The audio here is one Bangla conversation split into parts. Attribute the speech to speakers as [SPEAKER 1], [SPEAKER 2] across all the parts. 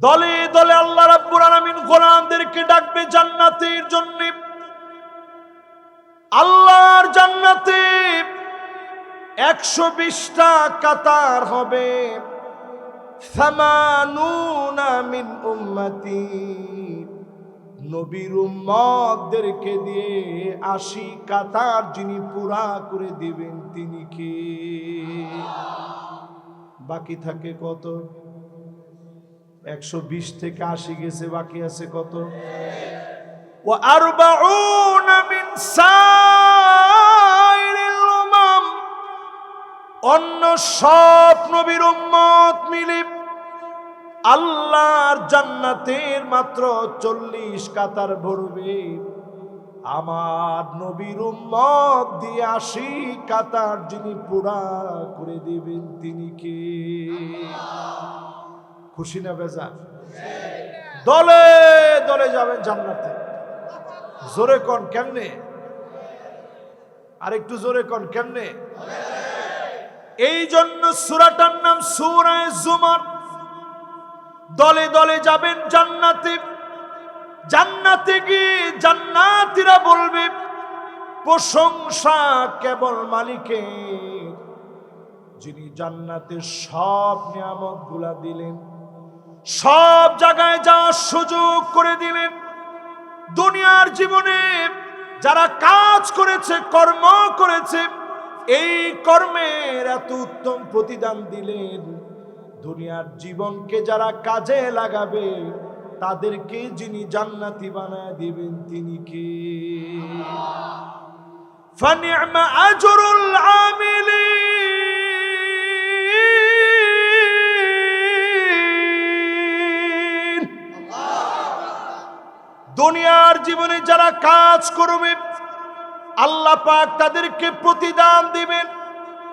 [SPEAKER 1] দলে দলে আল্লাহ রাব্বুল আলামিন গোলামদেরকে ডাকবে জান্নাতের জন্য। আল্লাহর জান্নাতে 120টা কাতার হবে। সামানুনা মিন উম্মতি, নবীর উম্মতদেরকে দিয়ে 80 কাতার যিনি পুরা করে দিবেন তিনি কে? বাকি থাকে কত? 120 থেকে 80 গেছে, বাকি আছে কত? ওয়া আরবাউনা মিন সাইরিল উমাম, অন্য সব নবীর উম্মত মিলে আল্লাহর জান্নাতের মাত্র 40 কাতার ভরবে। আমার নবীর উম্মত দিয়ে 80 কাতার যিনি পুরা করে দিবেন তিনি কে? খুশি না বেজার? দলে দলে যাবেন জান্নাতে। জোরে কোন কেমনে? আর একটু জোরে কোন কেমনে? এই জন্য সূরাটার নাম সূরা জুমার। দলে দলে যাবেন জান্নাতে। জান্নাতে গিয়ে জান্নাতীরা বলবে প্রশংসা কেবল মালিকের, যিনি জান্নাতের সব নিয়ামতগুলা দিলেন, সব জায়গায় যাওয়ার সুযোগ করে দিলেন। দুনিয়ার জীবনে যারা কাজ করেছে, কর্ম করেছে, এই কর্মের এত উত্তম প্রতিদান দিলেন। দুনিয়ার জীবনকে যারা কাজে লাগাবে তাদেরকে যিনি জান্নাতি বানায় দিবেন তিনি কে? ফানি'মা আজরুল আমিলিন। দুনিয়ার জীবনে যারা কাজ করবে আল্লাহ পাক তাদেরকে প্রতিদান দিবেন।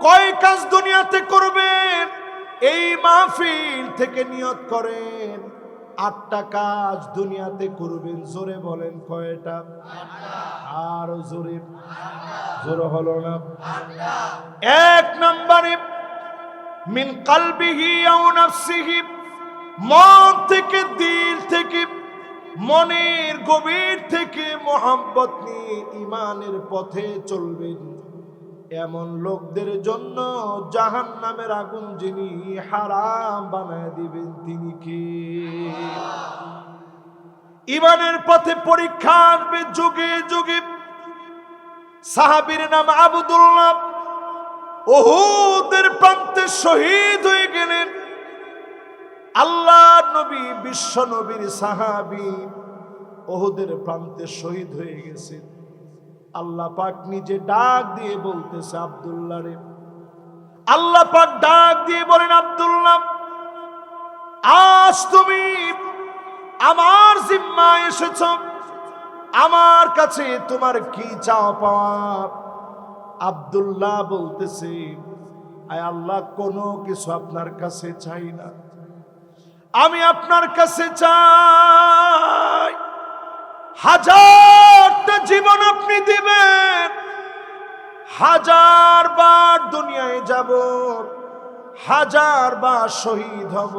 [SPEAKER 1] কয় কাজ দুনিয়াতে করবেন? এই মাহফিল থেকে নিয়ত করেন 8টা কাজ দুনিয়াতে করবেন। জোরে বলেন কয়টা? আর জোরে জোরে হলো না। 1 নম্বরে মিন কলবিহি আও নাফসিহি, মন থেকে, দিল থেকে, মনের গভীর থেকে মোহাম্মত নিয়ে ঈমানের পথে চলবেন। এমন লোকদের জন্য জাহান্নামের আগুন যিনি হারাম বানায় দিবেন তিনি কে? ঈমানের পথে পরীক্ষা আসবে যুগে যুগে। সাহাবীর নাম আব্দুল্লাহ, উহুদের প্রান্তে শহীদ হয়ে গেলেন। আল্লাহর নবী, বিশ্ব নবীর সাহাবী উহুদের প্রান্তে শহীদ হয়ে গেছে। আল্লাহ পাক নিজে ডাক দিয়ে বলতেছে আব্দুল্লাহ রে। আল্লাহ পাক ডাক দিয়ে বলেন, আব্দুল্লাহ আজ তুমি আমার জিম্মায় এসেছ, আমার কাছে তোমার কি চাও পাওয়া? আব্দুল্লাহ বলতেছে, আয় আল্লাহ, কোনো কিছু আপনার কাছে চাই না, আমি আপনার কাছে চাই 1000টা জীবন আপনি দিবেন, 1000 বার দুনিয়ায় যাব, 1000 বার শহীদ হব,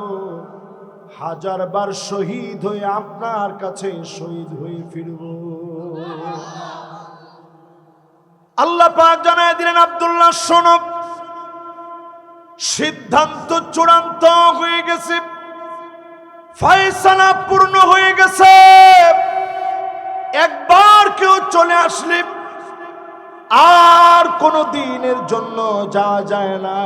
[SPEAKER 1] 1000 বার শহীদ হয়ে আপনার কাছে শহীদ হয়ে ফিরব। আল্লাহ পাক জানায় দিলেন, আব্দুল্লাহ শোনো, সিদ্ধান্ত চূড়ান্ত হয়ে গেছে, ফয়সালা পূর্ণ হয়ে গেছে। একবার কেউ চলে আসলে আর কোনো দিনের জন্য যাওয়া যায় না,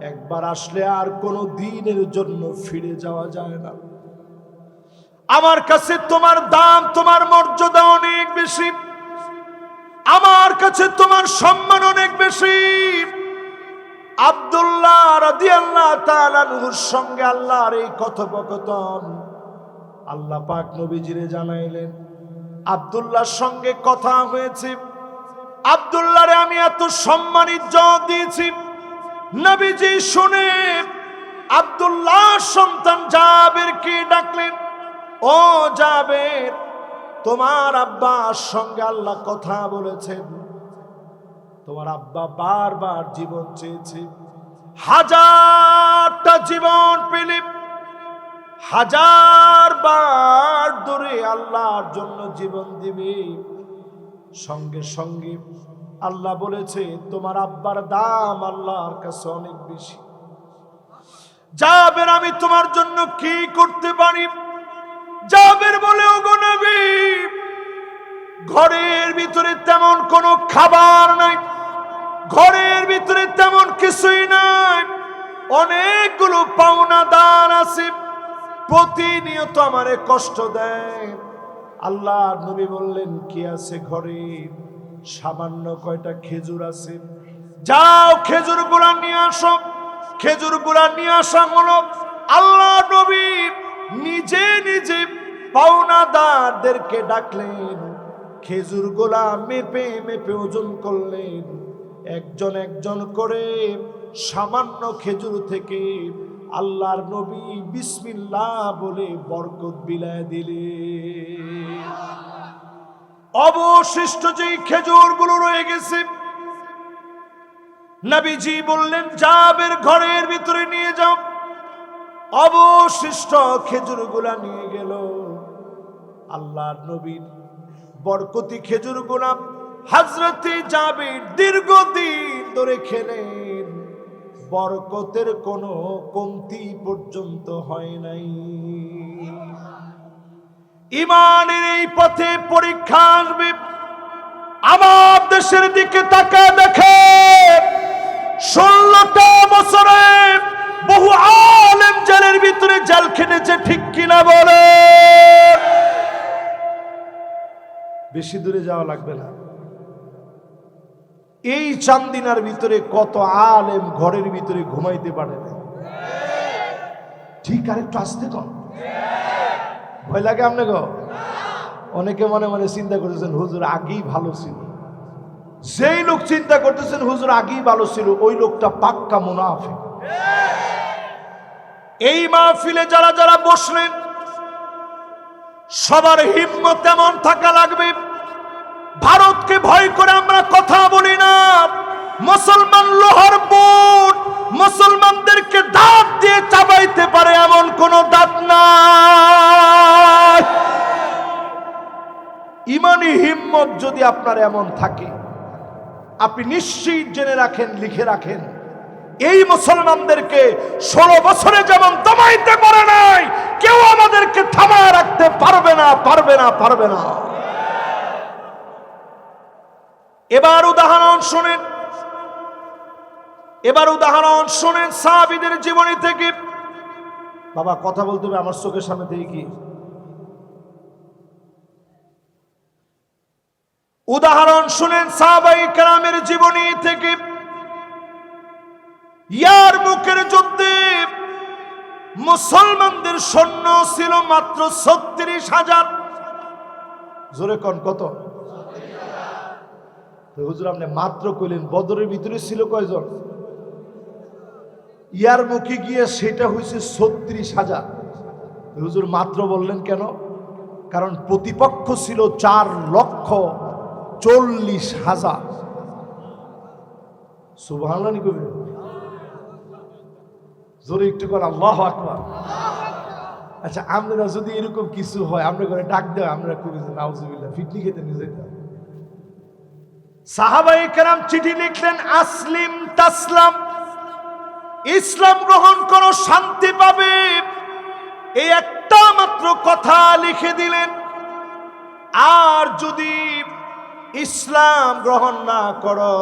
[SPEAKER 1] একবার আসলে আর কোনো দিনের জন্য ফিরে যাওয়া যায় না। আমার কাছে তোমার দাম, তোমার মর্যাদা অনেক বেশি, আমার কাছে তোমার সম্মান অনেক বেশি। আব্দুল্লাহ রাদিয়াল্লাহু তাআলা আনহুর সঙ্গে আল্লাহর এই কথোপকথন আল্লাহ পাক নবীজিরে জানাইলেন। আব্দুল্লাহর সঙ্গে কথা হয়েছে, আব্দুল্লাহরে আমি এত সম্মান ইজ্জত দিয়েছি। নবীজি শুনে আব্দুল্লাহর সন্তান জাবেরকে ডাকলেন, ও জাবের, তোমার আব্বার সঙ্গে আল্লাহ কথা বলেছেন, তোমার আব্বা বারবার জীবন চেয়েছে, 1000টা জীবন পেলে হাজার বার ধরে আল্লাহর জন্য জীবন দিবে, সঙ্গে সঙ্গে আল্লাহ বলেছে তোমার আব্বার দাম আল্লাহর কাছে অনেক বেশি। জাবের আমি তোমার জন্য কি করতে পারি? জাবের বলে ওগো নবী, ঘরের ভিতরে তেমন কোনো খাবার নাই, ঘরের ভিতরে তেমন কিছুই নাই, অনেকগুলো পাওনাদার আছে, প্রতিনিয়ত আমারে কষ্ট দেয়। আল্লাহ নবী বললেন কি আছে ঘরে? সামান্য কয়টা খেজুর আছে, যাও খেজুর গুলা নিয়ে আসো। খেজুর গুলা নিয়ে আসা হলো। আল্লাহ নবী নিজে নিজে পাওনাদারদেরকে ডাকলেন, খেজুর গুলা মেপে মেপে ওজন করলেন, একজন একজন করে সামান্য খেজুর থেকে আল্লাহর নবী বিসমিল্লাহ বলে বরকত বিলায় দিলেন। অবশিষ্ট যেই খেজুর গুলো রয়ে গেছে, নবীজি বললেন জাবের ঘরের ভিতরে নিয়ে যাও। অবশিষ্ট খেজুর গুলা নিয়ে গেল। আল্লাহর নবীর বরকতি খেজুর গুলা হযরতে জাবের দীর্ঘদিন ধরে খেলেন, বরকতের কোনো কমতি পর্যন্ত হয় নাই। ঈমানের এই পথে পরীক্ষা আসবে। আমার দেশের দিকে তাকায় দেখেন, 16টা বছরে বহু আলেম জেলের ভিতরে জেল খেটেছে, ঠিক কিনা বলে? বেশি দূরে যাওয়া লাগবে না। এই চান্দিনার ভিতরে কত আলেম ঘরের ভিতরে ঘুমাইতে পারে না? ঠিক, আরেকটু আসতে কম, ভয় লাগে আপনাকে? অনেকে মনে মনে চিন্তা করতেছেন হুজুর আগেই ভালো ছিল। যেই লোক চিন্তা করতেছেন হুজুর আগেই ভালো ছিল, ওই লোকটা পাক্কা মুনাফিক। এই মাহফিলে যারা যারা বসলেন, সবার হিম্মত এমন থাকা লাগবে। ভারতকে ভয় করে আমরা কথা বলি না। মুসলমান লোহার বুট, মুসলমানদেরকে দাঁত দিয়ে চাবাইতে পারে এমন কোন দাঁত নাই। ইমানি হিম্মত যদি আপনার এমন থাকে, আপনি নিশ্চিত জেনে রাখেন, লিখে রাখেন, এই মুসলমানদেরকে 16 বছরে যেমন দমাইতে পারে নাই, কেউ আমাদেরকে থামায় রাখতে পারবে না, পারবে না, পারবে না। এবার উদাহরণ শুনেন, এবার উদাহরণ শুনেন সাহাবীদের জীবনী থেকে। বাবা কথা বলতে হবে আমার চোখের সামনে থেকে। কি উদাহরণ শুনেন সাহাবায়ে কেরামের জীবনী থেকে। ইয়ারমুকের যুদ্ধে মুসলমানদের সৈন্য ছিল মাত্র 36,000। জোরে কোন কত? হুজুর আপনি মাত্র কইলেন, বদরের ভিতরে ছিল কয়জন? ইয়ারমুকে গিয়ে সেটা হয়েছে 36,000। হুজুর মাত্র বললেন কেন? কারণ প্রতিপক্ষ ছিল 4,40,000। সুবহানাল্লাহ নি কইবেন? জোরে একটু কর আল্লাহু আকবার। আচ্ছা, আমরা যদি এরকম কিছু হয়, আমরা করে ডাক দেয়, আমরা করি নাউজুবিল্লাহ, ফিটনি খেতে নিয়ে যেতাম। সাহাবায়ে কেরাম চিঠি লিখলেন, আসলিম তাসলাম, ইসলাম গ্রহণ করো, শান্তি পাবে। এই একটা মাত্র কথা লিখে দিলেন। আর যদি ইসলাম গ্রহণ না করো,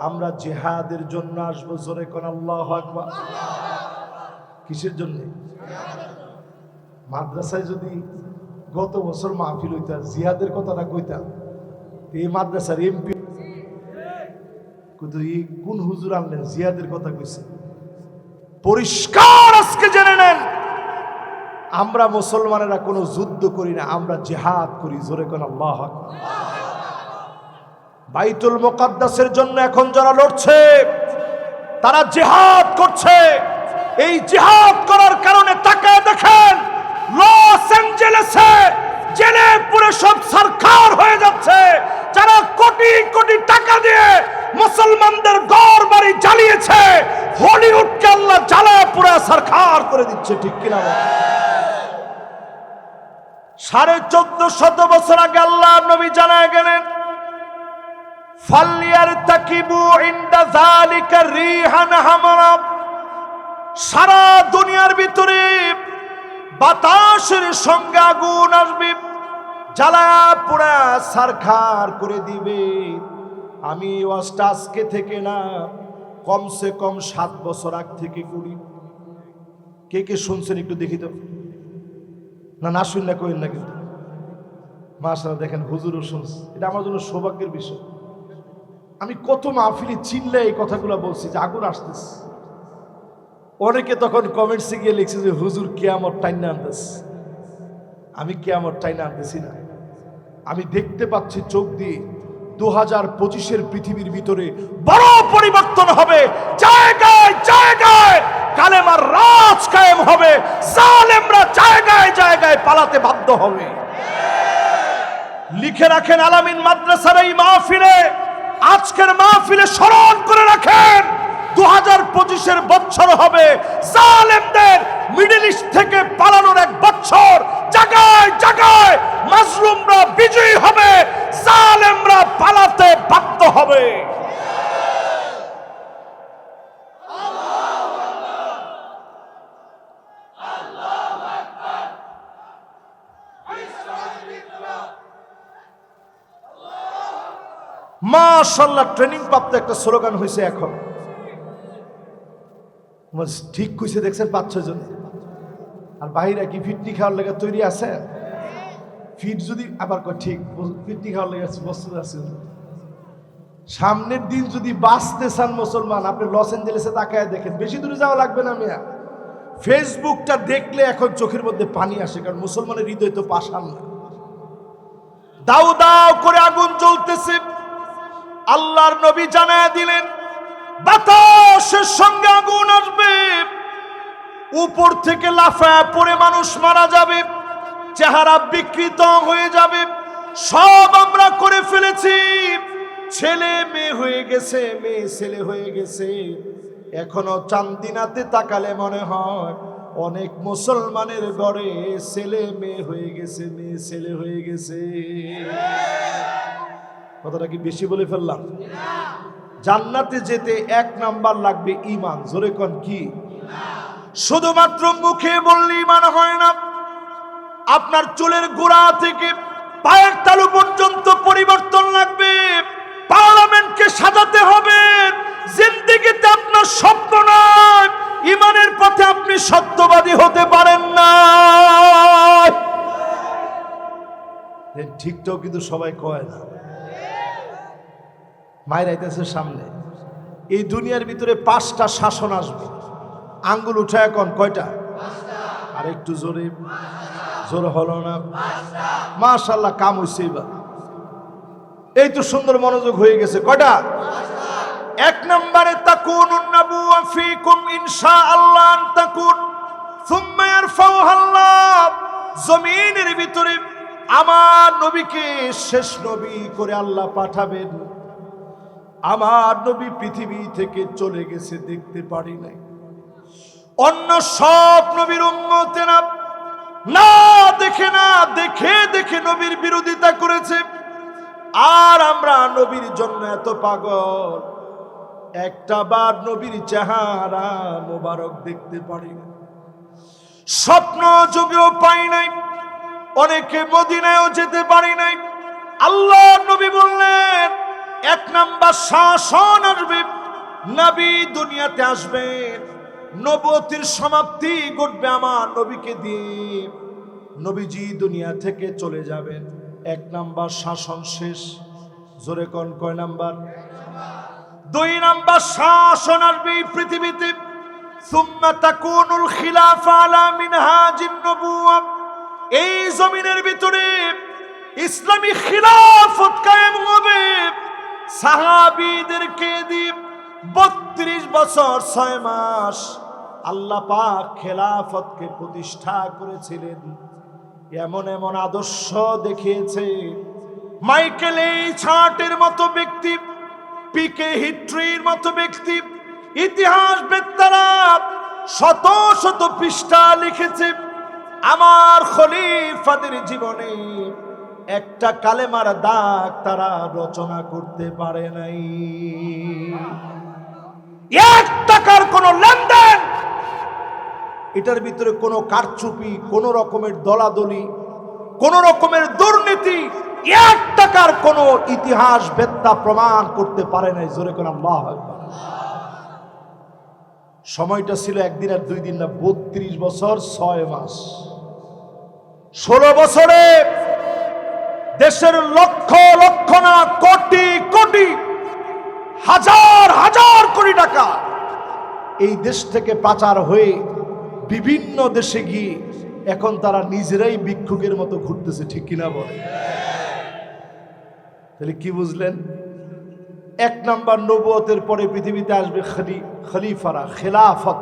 [SPEAKER 1] আমরা জিহাদের জন্য আসবো। জোরে কোন আল্লাহু আকবার। কিসের জন্য? মাদ্রাসায় যদি গত বছর মাহফিল হইতা, জিহাদের কথাটা কইতাম, এই মাদ্রাসার এমপি কোন হুজুর আনলেন জিহাদের কথা কইছে? পরিষ্কার আজকে জেনে নেন, আমরা মুসলমানেরা কোনো যুদ্ধ করি না, আমরা জিহাদ করি। জোরে কোন আল্লাহু আকবার। বাইতুল মুকাদ্দাসের জন্য এখন যারা লড়ছে, তারা জিহাদ করছে। এই জিহাদ করার কারণে তাকায় দেখেন, লস অ্যাঞ্জেলেসে জেলে পুরে সব সরকার হয়ে যাচ্ছে। যারা কোটি কোটি টাকা দিয়ে মুসলমানদের ঘর বাড়ি জ্বালিয়েছে, হলিউডকে আল্লাহ জ্বালা পুরা সরকার করে দিচ্ছে, ঠিক কিনা? 1450 বছর আগে আল্লাহর নবী জানায় গেলেন, ফালইয়ারতাকিবু ইনদা যালিকা রিহান হামরা। সারা দুনিয়ার ভিতরে বাতাসের সঙ্গে আগুন আসবে, জ্বালা পোড়া ছারখার করে দিবে। আমি ওয়াজটা আজকে থেকে না, কমসে কম 7 বছর আগ থেকে করি। কে কে শুনছেন একটু দেখি তো। না শুনলে কইেন না কিন্তু। মাশাআল্লাহ, দেখেন হুজুরও শুনছে। এটা আমার জন্য সৌভাগ্যের বিষয়। আমি কত মাহফিলে চিনলে এই কথাগুলো বলছি যে আগুন আসতেছে। অনেকে তখন কমেন্টসে গিয়ে লিখছে যে হুজুর কিয়ামত টাইনা আনতেছে। আমি কিয়ামত টাইনা আনতেছি না। আমি দেখতে পাচ্ছি চোখ দিয়ে 2025-এর পৃথিবীর ভিতরে বড় পরিবর্তন হবে। জায়গায় জায়গায় কালেমার রাজ কায়েম হবে। জালেমরা জায়গায় জায়গায় পালাতে বাধ্য হবে। লিখে রাখেন আলামিন মাদ্রাসার এই মাহফিলে, আজকের মাহফিলে স্মরণ করে রাখেন, 2025-এর বছর হবে জালেমদের মিডল ইস্ট থেকে পালানোর এক বছর। জায়গায় জায়গায় মাজলুমরা বিজয়ী হবে, জালেমরা পালাতে বাধ্য হবে। মাশাআল্লাহ, ট্রেনিং প্রাপ্ত একটা স্লোগান হয়েছে এখন। ঠিক কইছে, দেখছেন 5-6 জন। আর বাহিরা কি ফিটনি খাওয়ার লেগে তৈরি আছে? ফিট যদি আবার ঠিক ফিটনি খাওয়ার লেগে বস্তু আছে। সামনের দিন যদি বাঁচতে চান মুসলমান, আপনি লস এঞ্জেলেসে তাকায় দেখেন, বেশি দূরে যাওয়া লাগবে না মিয়া। ফেসবুকটা দেখলে এখন চোখের মধ্যে পানি আসে, কারণ মুসলমানের হৃদয় তো পাষাণ না। দাউ দাউ করে আগুন জ্বলতেছে। আল্লাহর নবী জানায় দিলেন, বাতাসের সঙ্গে আগুন আসবে, উপর থেকে লাফায় পড়ে মানুষ মারা যাবে, চেহারা বিকৃত হয়ে যাবে। সব আমরা করে ফেলেছি, ছেলে মেয়ে হয়ে গেছে, মেয়ে ছেলে হয়ে গেছে। এখনো চান্দিনাতে তাকালে মনে হয় অনেক মুসলমানের ঘরে ছেলে মেয়ে হয়ে গেছে, মেয়ে ছেলে হয়ে গেছে। কথাটা কি বেশি বলে ফেললাম? জান্নাতে যেতে 1 নাম্বার লাগবে ঈমান। জোরে কোন কি? শুধুমাত্র মুখে বললে ঈমান হয় না, আপনার চুলের গোড়া থেকে পায়ের তালু পর্যন্ত পরিবর্তন লাগবে। পার্লামেন্টকে সাজাতে হবে। জিন্দেগিতে আপনার স্বপ্ন নয়, ঈমানের পথে আপনি সত্যবাদী হতে পারেন না। ঠিকটাও কিন্তু সবাই কয় না। মায়ের আইতেছে সামনে। এই দুনিয়ার ভিতরে 5টা শাসন আসবে। আঙ্গুল উঠায় কোন কয়টা? আর একটু জোরে, জোর হলো না। মাশাআল্লাহ, কাম হইছে এবার। এই তো সুন্দর মনোযোগ হয়ে গেছে। কয়টা? 1 নম্বরে তাকুনুন নাবুওয়া ফীকুম ইনশাআল্লাহ আন তাকুন সুম্মা ইয়ারফাউহা আল্লাহ। জমিনের ভিতরে আমার নবীকে শেষ নবী করে আল্লাহ পাঠাবেন। আমার নবী পৃথিবী থেকে চলে গেছে, দেখতে পারি নাই। অন্য সব নবীর উম্মতেরা না দেখে না দেখে দেখে নবীর বিরোধিতা করেছে। আর আমরা নবীর জন্য এত পাগল, একটা বার নবীর চেহারা মোবারক দেখতে পারি না, স্বপ্ন যুগেও পাই নাই, অনেকে মদিনায়ও যেতে পারি নাই। আল্লাহ নবী বললেন, 1 নাম্বার শাসন আসবে, নবী দুনিয়াতে আসবেন, নবুয়তের সমাপ্তি ঘটবে আমার নবীকে দিয়ে, নবীজি দুনিয়া থেকে চলে যাবেন। 1 নাম্বার শাসন শেষ। জোরে কোন কয় নাম্বার? 2 নাম্বার শাসন আসবে পৃথিবীতে। সুম্মা তাকুনুল খিলাফা আলা মিনহাজিন নবুওয়া। এই জমিনের ভিতরে ইসলামী খিলাফত কায়েম হবে। সাহাবীদেরকে দিয়ে 32 বছর 6 মাস আল্লাহ পাক খেলাফতকে প্রতিষ্ঠা করেছিলেন। এমন এমন আদর্শ দেখিয়েছে, মাইকেল ছাটের মতো ব্যক্তি, পিকে হিট্রির মতো ব্যক্তি, ইতিহাস বেত্তারা শত শত পৃষ্ঠা লিখেছে। আমার খলিফাদের জীবনে একটা কালেমার দাগ তারা রচনা করতে পারে নাই। 1 টাকার কোনো লেনদেন, এটার ভিতরে কোনো কারচুপি, কোনো রকমের দলাদলি, কোনো রকমের দুর্নীতি, 1 টাকার কোনো ইতিহাস বেত্তা প্রমাণ করতে পারে নাই। জোরে করে আল্লাহু আকবার। সময়টা ছিল 1 দিন আর 2 দিন না, 32 বছর 6 মাস। 16 বছরে দেশের লক্ষ লক্ষ না কোটি কোটি, হাজার হাজার কোটি টাকা এই দেশ থেকে পাচার হয়ে বিভিন্ন দেশে গিয়ে এখন তারা নিজেরাই ভিক্ষুকের মতো ঘুরতেছে, ঠিক কিনা বলে? তাহলে কি বুঝলেন? 1 নাম্বার, নবুয়তের পরে পৃথিবীতে আসবে খলিফারা। খেলাফত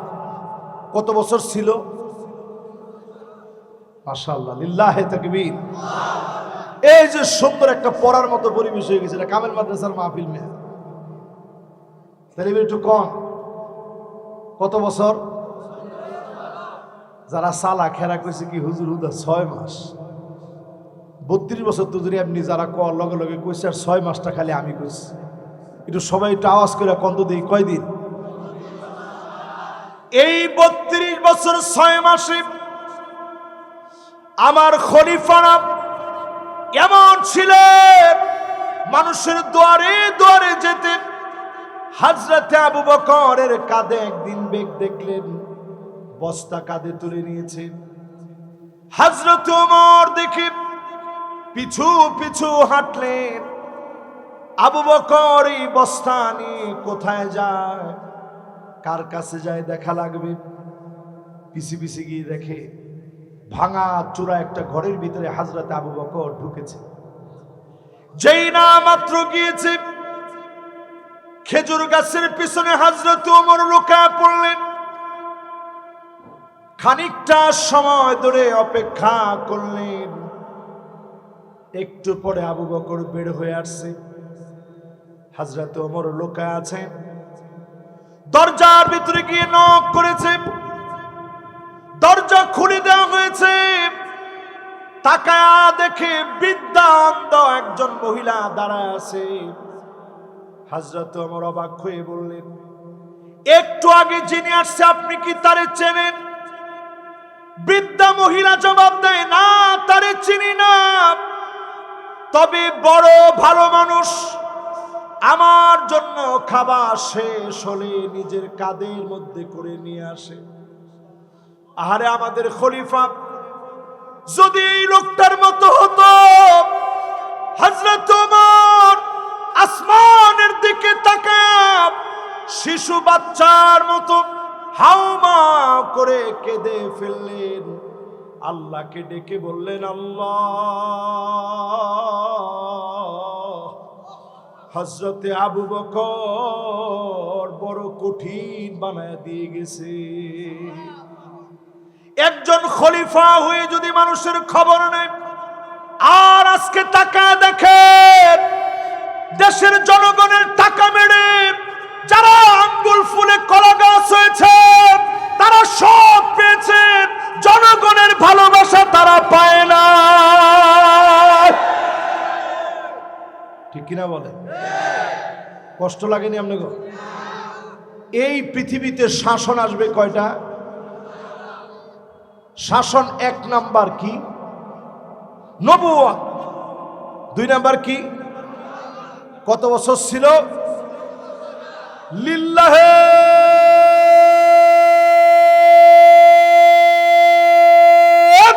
[SPEAKER 1] কত বছর ছিল? মাশাআল্লাহ, লিল্লাহে তাকবীর। এই যে সুন্দর একটা পড়ার মতো পরিবেশ হয়ে গেছে, এটা কামেল মাদ্রাসার মাহফিল মেয়ে। তাহলে একটু কম, কত বছর? যারা সালা খেরা কইছে কি হুজুর হুদা 6 মাস, 32 বছর তো যদি আপনি যারা কর লগে লগে কইছে, আর 6 মাসটা খালি আমি কইছি। একটু সবাই একটু আওয়াজ করে কন্ত দিই, কয়দিন? এই 32 বছর 6 মাসে আমার খলিফারা এমন ছিলেন, মানুষের দুয়ারে দুয়ারে যেতেন। হযরতে আবু বকরের কাঁধে একদিন বেগ দেখলেন, বস্তা কাঁধে তুলে নিয়েছে। হযরত ওমর দেখে পিছু পিছু হাঁটলেন। আবু বকর এই বস্তা নিয়ে কোথায় যায়, কার কাছে যায় দেখা লাগবে। পিছে পিছে গিয়ে দেখে ভাঙা চূড়া একটা ঘরের ভিতরে হযরতে আবু বকর ঢুকেছে। যেই না মাত্র গিয়েছে, খেজুর গাছের পিছনে হযরত ওমর লুকায় পড়লেন। খানিকটা সময় ধরে অপেক্ষা করলেন। একটু পরে আবু বকর বের হয়ে আসছে। হযরত ওমর লুকায় আছেন। দরজার ভিতরে গিয়ে নক করেছে, দরজা খুলে দেওয়া হয়েছে। তাকায়া দেখে বৃদ্ধা অন্ধ একজন মহিলা দাঁড়ায় আছে। হযরত ওমর অবাক হয়ে বললেন, একটু আগে যিনি আসছে আপনি কি তারে চেনেন? বৃদ্ধা মহিলা জবাব দেয়, না, তারে চিনি না, তবে বড় ভালো মানুষ। আমার জন্য খাবার শেষ হলে নিজের কাঁধের মধ্যে করে নিয়ে আসে। আহারে আমাদের খলিফা যদি এই লোকটার মতো হতো! হযরত ওমর আসমানের দিকে তাকায় শিশু বাচ্চার মতো হাউমা করে কেঁদে ফেললেন। আল্লাহকে ডেকে বললেন, আল্লাহ, হযরতে আবু বকর বড় কঠিন বানায় দিয়ে গেছে। একজন খলিফা হয়ে যদি মানুষের খবর নেয়, আর আজকে তাকায় দেখেন দেশের জনগণের টাকা মেরে যারা আঙ্গুল ফুলে কলা গাছ হয়েছে, তারা সব পেয়েছে, জনগণের ভালোবাসা তারা পায় না। ঠিক কিনা বলে? কষ্ট লাগেনি আপনাকে? এই পৃথিবীতে শাসন আসবে কয়টা? শাসন 1 নাম্বার কি? নবুয়ত। 2 নাম্বার কি? কত বছর ছিল? লিল্লাহে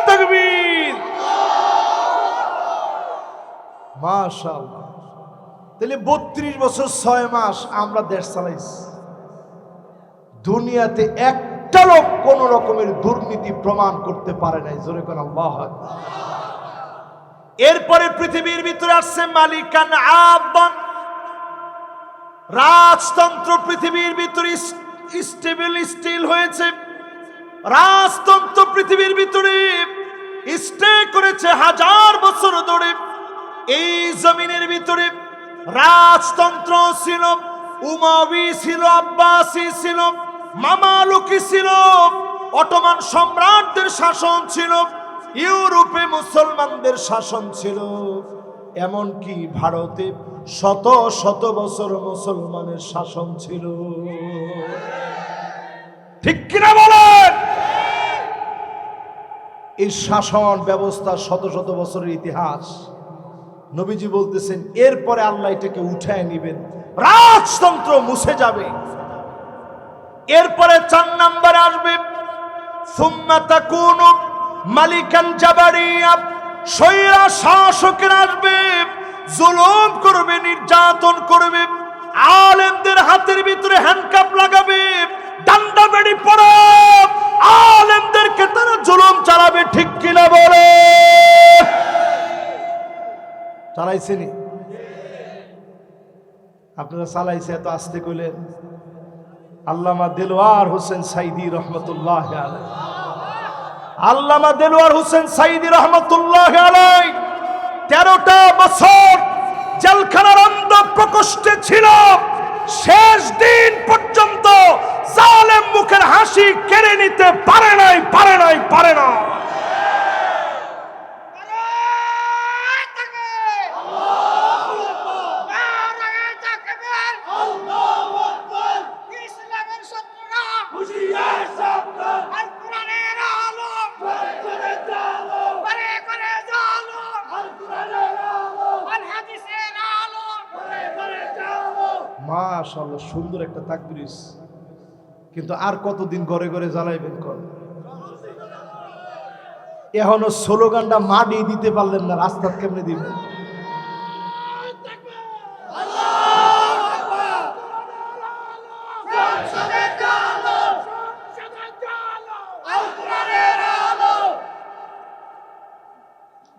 [SPEAKER 1] তাকবীর, মাশাআল্লাহ। তাহলে 32 বছর 6 মাস আমরা দেশ চালাইছি। দুনিয়াতে একটা লোক কোন রকমের দুর্নীতি প্রমাণ করতে পারে নাই। জোরে কোন আল্লাহু আকবার। এরপরে পৃথিবীর ভিতরে আসছে মালিকান আবান, রাজতন্ত্র। পৃথিবীর ভিতরে স্টিল হয়েছে। রাজতন্ত্র পৃথিবীর ভিতরে স্টে করেছে 1000 বছর ধরে। এই জমিনের ভিতরে রাজতন্ত্র ছিল, উমাবি ছিল, আব্বাসি ছিল, মামালুকি ছিল, অটোমান সম্রাটদের শাসন ছিল, ইউরোপে মুসলমানদের শাসন ছিল, এমনকি ভারতে শত শত বছর মুসলমানের শাসন ছিল। ঠিক কিনা বলেন? এই শাসন ব্যবস্থা শত শত বছরের ইতিহাস। নবীজি বলতেছেন এরপরে আল্লাহ এটাকে উঠায় নিবেন, রাজতন্ত্র মুছে যাবে। এরপরে 4 নম্বরে আসবে সুম্মা তাকুনু মালিকান জাবারিয়া, স্বৈরা শাসকের আসবে, জুলুম করবে, নির্যাতন করবে, আলেমদের হাতের ভিতরে হ্যান্ডকাপ লাগাবে, ডান্ডা বেড়ি পড়ে আলেমদেরকে তারা জুলুম চালাবে। ঠিক কিনা বলে? চালাইছেনি? আপনারা চালাইছে এত আস্তে কইলেন। আল্লামা দেলোয়ার হোসেন সাইদি রহমতুল্লাহ আলাইহি, আল্লামা দেলোয়ার হোসেন সাইদি রহমতুল্লাহ আলাইহি 13টা বছর জেলখানার অন্ধ প্রকোষ্ঠে ছিল। শেষ দিন পর্যন্ত জালেম মুখের হাসি কেড়ে নিতে পারে নাই, পারে নাই, পারে না। মাশাআল্লাহ, সুন্দর একটা তাকবীর। কিন্তু আর কতদিন ঘরে ঘরে জ্বালাইবেন? কোন এখনো স্লোগানটা মাটি দিতে পারলেন না, রাস্তা কেমনে দিবেন?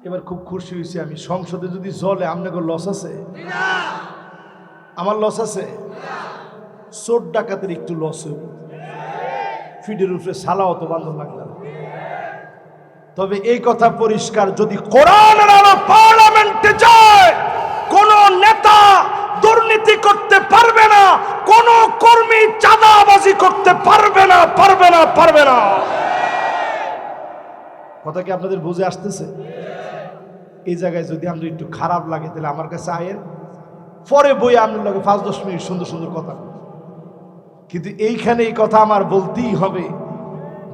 [SPEAKER 1] এবার খুব খুশি হয়েছি আমি, সংসদে যদি জ্বলে আপনাকে লস আছে? আমার লস আছে? চোর ডাকাতের একটু লস হইব, ফিডের উপরে সালাও তো বান্ধব লাগলো। তবে এই কথা পরিষ্কার, যদি কোরআনের আলো পার্লামেন্টে যায়, কোন নেতা দুর্নীতি করতে পারবে না, কোন কর্মী চাঁদাবাজি করতে পারবে না, পারবে না, পারবে না। কথা কি আপনাদের বুঝে আসতেছে? এই জায়গায় যদি আমরা একটু খারাপ লাগে তাহলে আমার কাছে আয়ের পরে বই আপনার লগে 5-10 মিনিট সুন্দর সুন্দর কথা, কিন্তু এইখানে এই কথা আমার বলতেই হবে,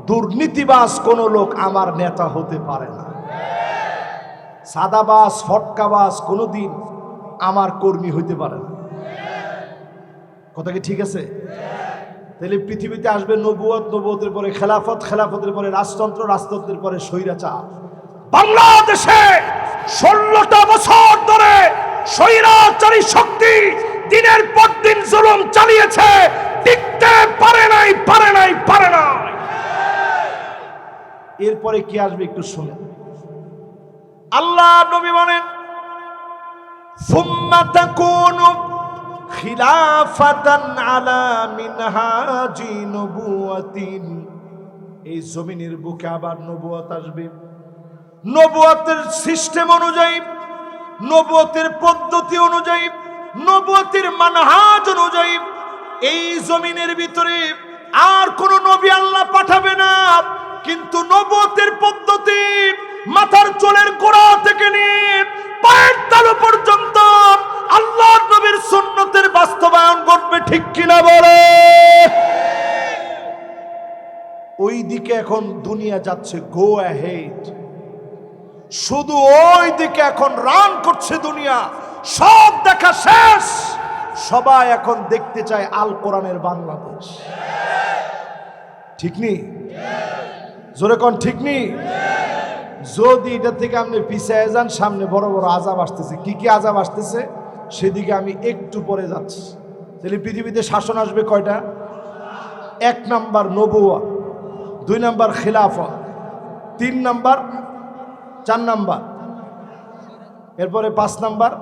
[SPEAKER 1] দুর্নীতিবাজ কোন লোক আমার নেতা হতে পারে না, সাদাবাজ ফটকাবাজ কোনদিন আমার কর্মী হইতে পারে না। কথা কি ঠিক আছে? তাহলে পৃথিবীতে আসবে নবুয়ত, নবুয়তের পরে খেলাফত, খেলাফতের পরে রাজতন্ত্র, রাজতন্ত্রের পরে স্বৈরাচার। বাংলাদেশে 16টা বছর ধরে স্বৈরাচারী শক্তি দিনের পর দিন জুলুম চালিয়েছে, টিকতে পারে নাই, পারে নাই, পারে না। এরপরে কি আসবে একটু শুনেন। আল্লাহ নবী বলেন সুম্মা তাকুনু খিলাফাতান আলা মিনহাজি নবুওয়াতিন, এই জমিনের বুকে আবার নবুয়ত আসবে। নবুয়তের সিস্টেম অনুযায়ী, নবুয়তের পদ্ধতি অনুযায়ী, নবুয়তের মানহাজ অনুযায়ী এই জমিনের ভিতরে আর কোন নবী আল্লাহ পাঠাবে না। কিন্তু নবুয়তের পদ্ধতি মাথার চুলের গোড়া থেকে নিয়ে পায়ের তালু পর্যন্ত আল্লাহর নবীর সুন্নতের বাস্তবায়ন ঘটবে। ঠিক কিনা বলে? ওই দিকে এখন দুনিয়া যাচ্ছে, গো অ্যাহেড। শুধু ওই দিকে এখন রান করছে দুনিয়া, সব দেখা শেষ, সবাই এখন দেখতে চায় আল কোরআনের বাংলাদেশ। ঠিক নেই? জোরে কোন ঠিক নেই? যদি এটা থেকে আপনি পিছিয়ে যান, সামনে বড় বড় আযাব আসতেছে। কি কি আযাব আসতেছে সেদিকে আমি একটু পরে যাচ্ছি। তাহলে পৃথিবীতে শাসন আসবে কয়টা? 1 নাম্বার নবুয়ত, 2 নাম্বার খিলাফত, 3 নাম্বার, 4 নাম্বার, এরপরে 5 নাম্বার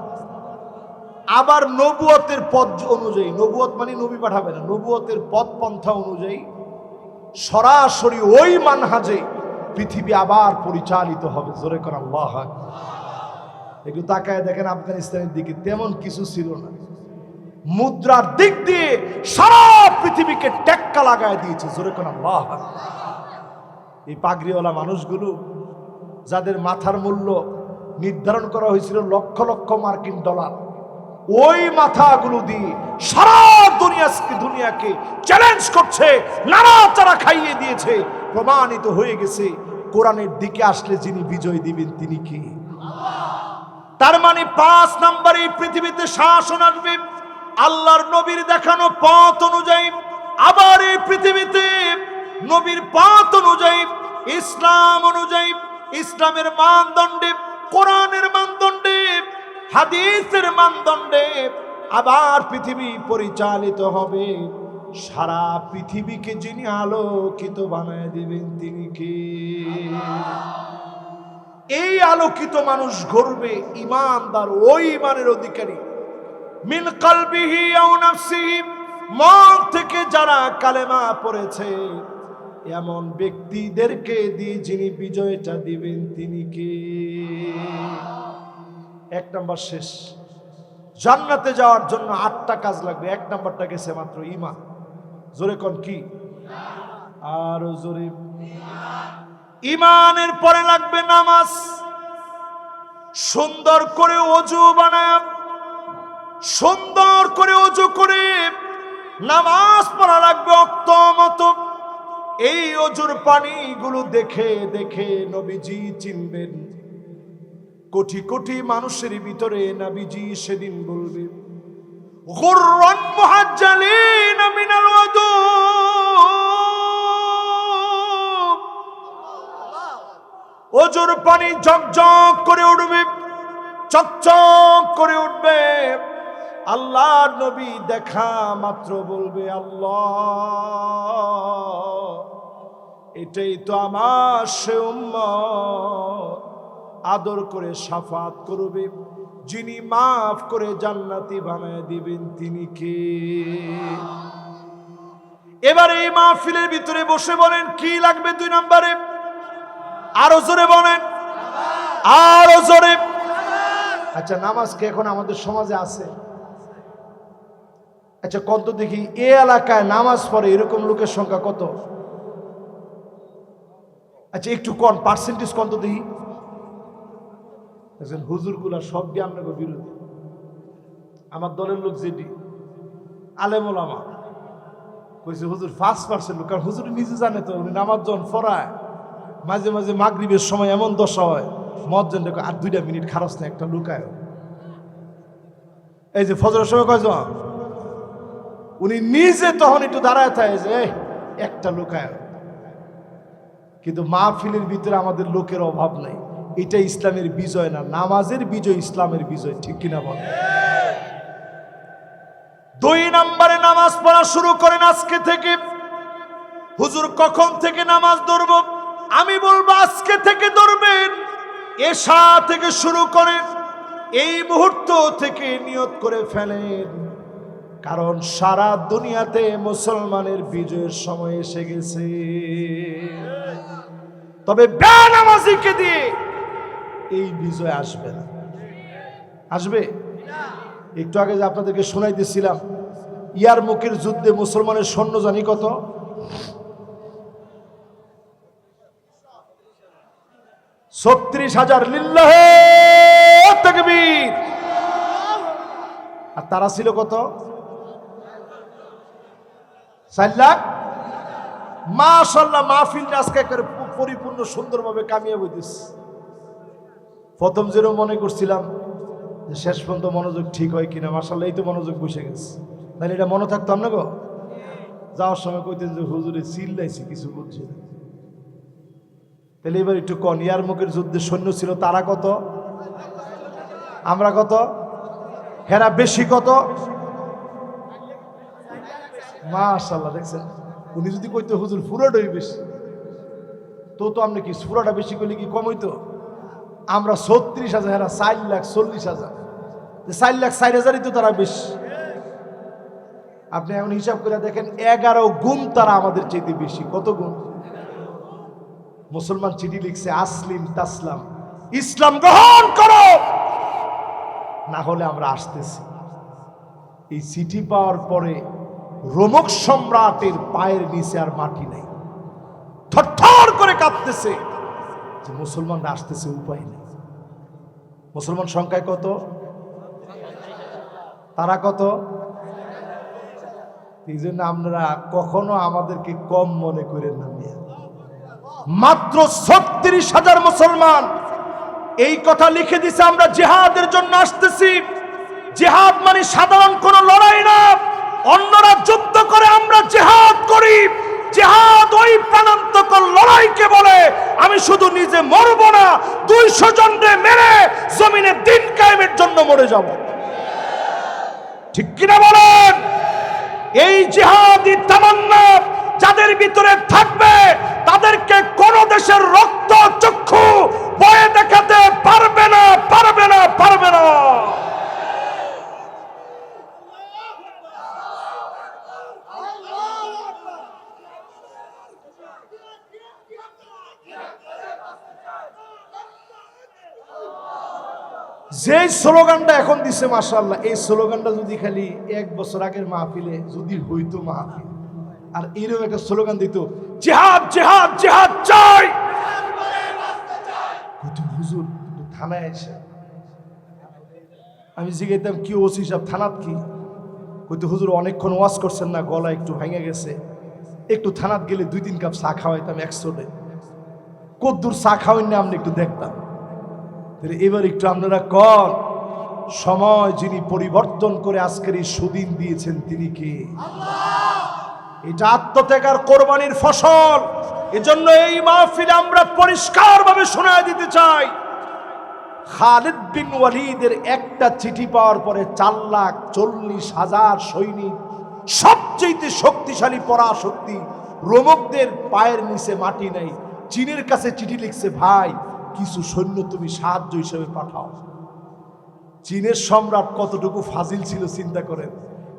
[SPEAKER 1] আবার নবুয়তের পথ অনুযায়ী। নবুয়ত মানে নবী পাঠাবে না, নবুয়তের পথ পন্থা অনুযায়ী সরাসরি ওই মানহাজে পৃথিবী আবার পরিচালিত হবে। জোরে করে আল্লাহু আকবার। একটু তাকায় দেখেন আফগানিস্তানের দিকে তেমন কিছু ছিল না, মুদ্রার দিক দিয়ে সারা পৃথিবীকে টেক্কা লাগায় দিয়েছে। জোরে করে আল্লাহু আকবার। এই পাগড়িওয়ালা মানুষগুলো যাদের মাথার মূল্য নির্ধারণ করা হয়েছিল লক্ষ লক্ষ মার্কিন ডলার, ওই মাথাগুলো দিয়ে সারা দুনিয়াকে চ্যালেঞ্জ করছে, নাড়াচাড়া খাইয়ে দিয়েছে। প্রমাণিত হয়ে গেছে কোরআনের দিকে আসলে যিনি বিজয় দিবেন তিনি কে? তার মানে 5 নম্বরে পৃথিবীতে শাসন আসবে আল্লাহর নবীর দেখানো পথ অনুযায়ী। আবার এই পৃথিবীতে নবীর পথ অনুযায়ী, ইসলাম অনুযায়ী, ইসলামের মানদণ্ডে, কোরআনের মানদণ্ডে, হাদিসের মানদণ্ডে আবার পৃথিবী পরিচালিত হবে। সারা পৃথিবীকে যিনি আলোকিত বানায় দিবেন তিনি কে? এই আলোকিত মানুষ গড়বে ঈমানদার, ওই ঈমানের অধিকারী। মিন কলবিহি আও নাফসিহি, মন থেকে যারা কালেমা পড়েছে এমন ব্যক্তিদেরকে দিয়ে যিনি বিজয়টা দিবেন তিনি কে? 1 নাম্বার শেষ। জান্নাতে যাওয়ার জন্য 8টা কাজ লাগবে, 1 নাম্বারটা গেছে মাত্র ঈমান। জোরে কোন কি? আরো জোরে। ঈমানের পরে লাগবে নামাজ। সুন্দর করে ওযু বানায়, সুন্দর করে ওযু করে নামাজ পড়া লাগবে ওয়াক্ত মতো। এই ওযুর পানিগুলো দেখে দেখে নবীজি চিনবেন। কোটি কোটি মানুষের ভিতরে নবীজি সেদিন বলবে, গুররান মুহাজ্জালিন মিনাল ওযু, ওযুর পানি ঝকঝক করে উঠবে, চকচক করে উঠবে। আল্লাহ নবী দেখা মাত্র বলবে, আল্লাহ এটাই তো আমার সে উম্মত। আদর করে শাফাত করবে, যিনি মাফ করে জান্নাতি বানায় দিবেন তিনি কে? এবার এই মাহফিলের ভিতরে বসে বলেন কি লাগবে 2 নম্বরে? আরো জোরে বলেন, আরো জোরে। আচ্ছা, নামাজ কি এখন আমাদের সমাজে আছে? আচ্ছা কত দেখি এই এলাকায় নামাজ পড়ে এরকম লোকের সংখ্যা কত? আচ্ছা একটু কোন পার্সেন্টেজ কত দেখি? হুজুর গুলা সব দিয়ে আপনাকে বিরোধী। আমার দলের লোক যেটি আলেম ওলামা কইছে হুজুর 5% লোক, কারণ হুজুর নিজে জানে তো উনি নামাজ যখন পড়ায় মাঝে মাঝে মাগরিবের সময় এমন দশা হয় মজ্জন দেখো আর 2টা মিনিট খারচ না একটা লুকায়। এই যে ফজরের সময় কয়জন উনি নিজে তখন একটু দাঁড়ায় থাকে যে একটা লুকায়। কিন্তু মাহফিলের ভিতরে আমাদের লোকের অভাব নাই। এটা ইসলামের বিজয় না, নামাজের বিজয় ইসলামের বিজয়, ঠিক কিনা বল? 2 নম্বরে নামাজ পড়া শুরু করেন আজকে থেকে। হুজুর কখন থেকে নামাজ ধরব? আমি বলবো আজকে থেকে ধরবেন। এশা থেকে শুরু করেন, এই মুহূর্ত থেকে নিয়ত করে ফেলেন, কারণ সারা দুনিয়াতে মুসলমানের বিজয়ের সময় এসে গেছে। তবে বেনামাজিকে দিয়ে এই বিজয় আসবে না। আসবে? একটু আগে যে আপনাদেরকে শোনাইতেছিলাম, ইয়ারমুকের যুদ্ধে মুসলমানের সৈন্য জানি কত? 36,000। লিল্লাহে তাকবীর। আর তারা ছিল কত? 4 লাখ। মাশাআল্লাহ, মাহফিলটা আজকে পরিপূর্ণ সুন্দরভাবে কামিয়ে বইতেছে। প্রথম যেরকম মনে করছিলাম যে শেষ পর্যন্ত মনোযোগ ঠিক হয় কিনা, মাশাআল্লাহ এই তো মনোযোগ বসে গেছে। তাহলে এটা মনে থাকতাম না গো। যাওয়ার সময় কইতেন যে হুজুরে চিল্লাইছি কিছু বুঝছি না। তাহলে এবার একটু কন, ইয়ারমুকের যুদ্ধে সৈন্য ছিল তারা কত, আমরা কত, হেরা বেশি কত? মাশাআল্লাহ, দেখছেন? উনি যদি কইতো হুজুর পুরোটাই বেশি, তো আপনি কি পুরোটা বেশি করলে কি কম হইতো? আমরা 36,000, হেরা 4,40,000। 4,04,000 তো তারা বেশি। আপনি এখন হিসাব করে দেখেন 11 গুণ তারা আমাদের চাইতে বেশি। কত গুণ? মুসলমান চিঠি লিখছে, আসলিম তাসলাম, ইসলাম গ্রহণ করো, না হলে আমরা আসতেছি। এই চিঠি পাওয়ার পরে রোমক সম্রাটের পায়ের নিচে আর মাটি নেই, থরথর করে কাঁপতেছে যে মুসলমানরা আসতেছে, উপায় নেই। মুসলমান সংখ্যায় কত? তারা কত? এই জন্য আপনারা কখনো আমাদেরকে কম মনে করেন না। মাত্র 36,000 মুসলমান। এই কথা লিখে দিছে আমরা জিহাদের জন্য আসতেছি। জিহাদ মানে সাধারণ কোনো লড়াই না। অন্যরা যুদ্ধ করে, আমরা জিহাদ করি। জিহাদ ওই প্রাণান্তকর লড়াইকে বলে আমি শুধু নিজে মরব না, 200 জনকে মেরে জমিনে দিন কায়েমের জন্য মরে যাব। ঠিক কিনা বলেন? এই জিহাদি তামান্না যাদের ভিতরে থাকবে তাদেরকে কোন দেশের রক্ত চক্ষু বয়ে দেখাতে পারবে না, পারবে না, পারবে না। যে স্লোগানটা এখন দিছে মাশাআল্লাহ, এই স্লোগানটা যদি খালি 1 বছর আগের মাহফিলে যদি হইতো মাহফিল, আর এরকম একটা স্লোগান দিত, জিহাদ জিহাদ জিহাদ চাই, কত হুজুর থানায় এসে আমি জিজ্ঞাসা কি ওসি সাহেব থানাত কি, কত হুজুর অনেকক্ষণ ওয়াজ করছেন না, গলা একটু ভেঙে গেছে, একটু থানাত গেলে 2-3 কাপ চা খাওয়াইতাম 100 কদ্দুর চা খাওয়াই না আপনি একটু দেখতাম। এবার একটু আপনারা কর, সময় যিনি পরিবর্তন করে আজকের এই সুদিন দিয়েছেন তিনি কে? এটা আত্মত্যাগ আর কোরবানির ফসল। এজন্য এই মাহফিলে আমরা পরিষ্কারভাবে শোনায় দিতে চাই, খালিদ বিন ওয়ালিদের একটা চিঠি পাওয়ার পরে 4,40,000 সৈনিক, সবচেয়ে শক্তিশালী পরাশক্তি, রোমকদের পায়ের নিচে মাটি নেই, চীনের কাছে চিঠি লিখছে, ভাই কিছু সৈন্য তুমি সাহায্য হিসেবে পাঠাও। চীনের সম্রাট কতটুকু ফাজিল ছিল চিন্তা করেন।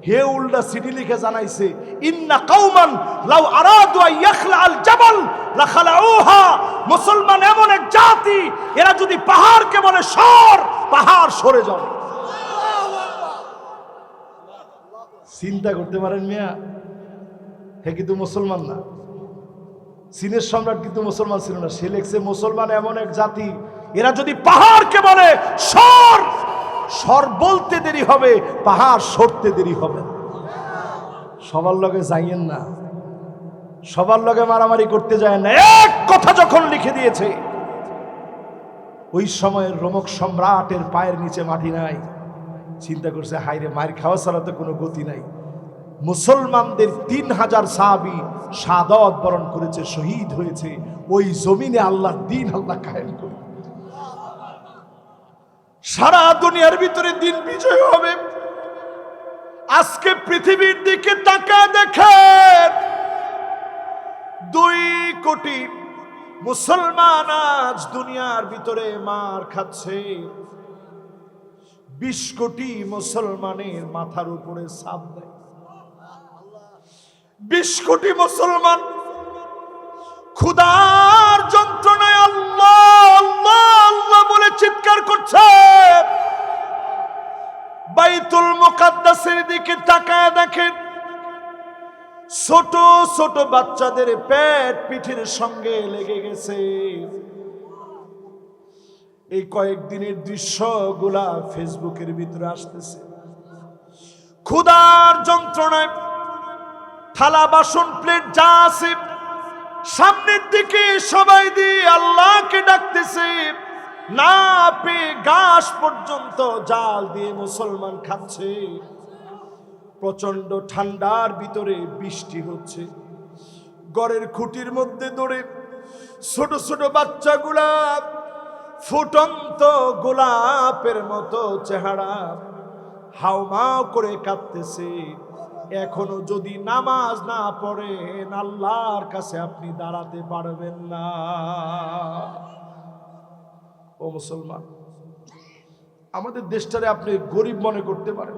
[SPEAKER 1] হে উল্টা চিঠি লিখে জানাইছে, ইন্না কাওমান লাউ আরাদু আন ইয়াখলাআল জাবাল লাখালাউহা, মুসলমান এমন এক জাতি, এরা যদি পাহাড়কে বলে সর, পাহাড় সরে যাবে। চিন্তা করতে পারেন মিয়া, হে কিন্তু মুসলমান না। চীনের সম্রাট কিন্তু মুসলমান ছিল না, সে লেখছে মুসলমান এমন এক জাতি, এরা যদি পাহাড়কে বলে সর, সর বলতে দেরি হবে, পাহাড় সরতে দেরি হবে। সবার লগে যাইয়েন না, সবার লগে মারামারি করতে যায় না। এক কথা যখন লিখে দিয়েছে, ওই সময়ের রোমক সম্রাটের পায়ের নিচে মাটি নাই, চিন্তা করছে হাইরে মায়ের খাওয়া ছাড়া তো কোনো গতি নাই। মুসলমানদের 3,000 সাহাবী শাহাদাত বরণ করেছে, শহীদ হয়েছে। ওই জমিনে আল্লাহর দ্বীন আল্লাহ কায়েম করে সারা দুনিয়ার ভিতরে দিন বিজয় হবে। আজকে পৃথিবীর দিকে তাকায় দেখেন, 2 কোটি মুসলমান আজ দুনিয়ার ভিতরে মার খাচ্ছে। 20 কোটি মুসলমানের মাথার উপরে ছাদ দেয়। 20 কোটি মুসলমান ক্ষুধার যন্ত্রণায় আল্লাহ আল্লাহ আল্লাহ বলে চিৎকার করছে। বাইতুল মুকাদ্দাসের দিকে তাকায় দেখেন, ছোট ছোট বাচ্চাদের পেট পিঠের সঙ্গে লেগে গেছে। এই কয়েকদিনের দৃশ্যগুলা ফেসবুকের ভিতরে আসতেছে। ক্ষুধার যন্ত্রণায় থালা বাসন প্লেট যা আছে সামনের দিকে সবাই দিয়ে আল্লাহকে ডাকতেছে, না পেয়ে ঘাস পর্যন্ত জাল দিয়ে মুসলমান খাচ্ছে। প্রচন্ড ঠান্ডার ভিতরে বৃষ্টি হচ্ছে, ঘরের খুঁটির মধ্যে দৌড়ে ছোট ছোট বাচ্চাগুলা ফুটন্ত গোলাপের মতো চেহারা হাউমাউ করে কাঁদতেছে। এখনো যদি নামাজ না পড়েন আল্লাহর কাছে আপনি দাঁড়াতে পারবেন না। ও মুসলমান, আমাদের দেশটারে আপনি গরিব মনে করতে পারেন,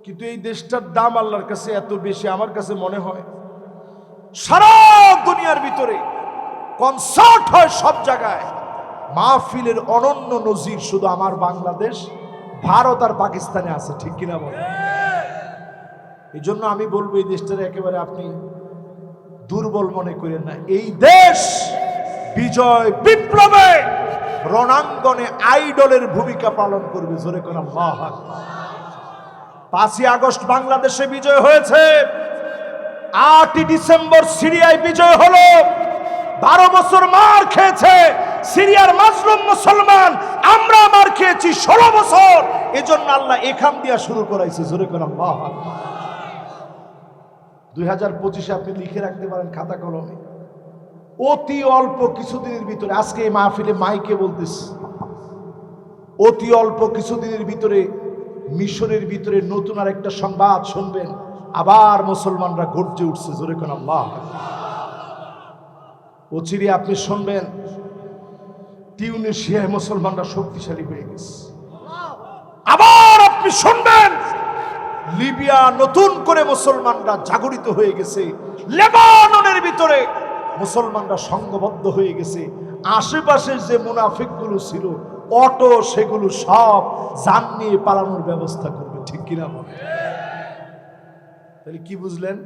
[SPEAKER 1] কিন্তু এই দেশটার দাম আল্লাহর কাছে এত বেশি। আমার কাছে মনে হয় সারা দুনিয়ার ভিতরে কনসার্ট হয় সব জায়গায়, মাহফিলের অনন্য নজির শুধু আমার বাংলাদেশ, ভারত আর পাকিস্তানে আছে। ঠিক কিনা বলেন? এই জন্য আমি বলবো এই দেশটারে একেবারে আপনি দুর্বল মনে করেন না। এই দেশ বিজয় বিপ্লবে রণাঙ্গনে আইডলের ভূমিকা পালন করবে। জোরে কোন আল্লাহু আকবার। 5ই আগস্ট বাংলাদেশে বিজয় হয়েছে, 8ই ডিসেম্বর সিরিয়ায় বিজয় হলো। 12 বছর মার খেয়েছে সিরিয়ার মাজলুম মুসলমান, আমরা মার খেয়েছি 16 বছর। এজন্য আল্লাহ এখান দিয়া শুরু করাইছে। জোরে কোন আল্লাহু আকবার। 2025-এ আপনি লিখে রাখতে পারেন খাতা কলমে, অতি অল্প কিছুদিনের ভিতরে, আজকে এই মাহফিলে মাইকে বলতেছি, অতি অল্প কিছুদিনের ভিতরে মিশরের ভিতরে নতুন আর একটা সংবাদ শুনবেন, আবার মুসলমানরা গর্জে উঠছে। জোরে কোন আল্লাহ। অচিরে আপনি শুনবেন টিউনিশিয়ায় মুসলমানরা শক্তিশালী হয়ে গেছে। আবার আপনি শুনবেন লিবিয়া নতুন করে মুসলমানরা জাগরিত হয়ে গেছে। লেবাননের ভিতরে মুসলমানরা সংঘবদ্ধ হয়ে গেছে। আশেপাশের যে মুনাফিকগুলো ছিল অটো, সেগুলো সব জান নিয়ে পালানোর ব্যবস্থা করবে। ঠিক কিনা বলেন? তাহলে কি বুঝলেন?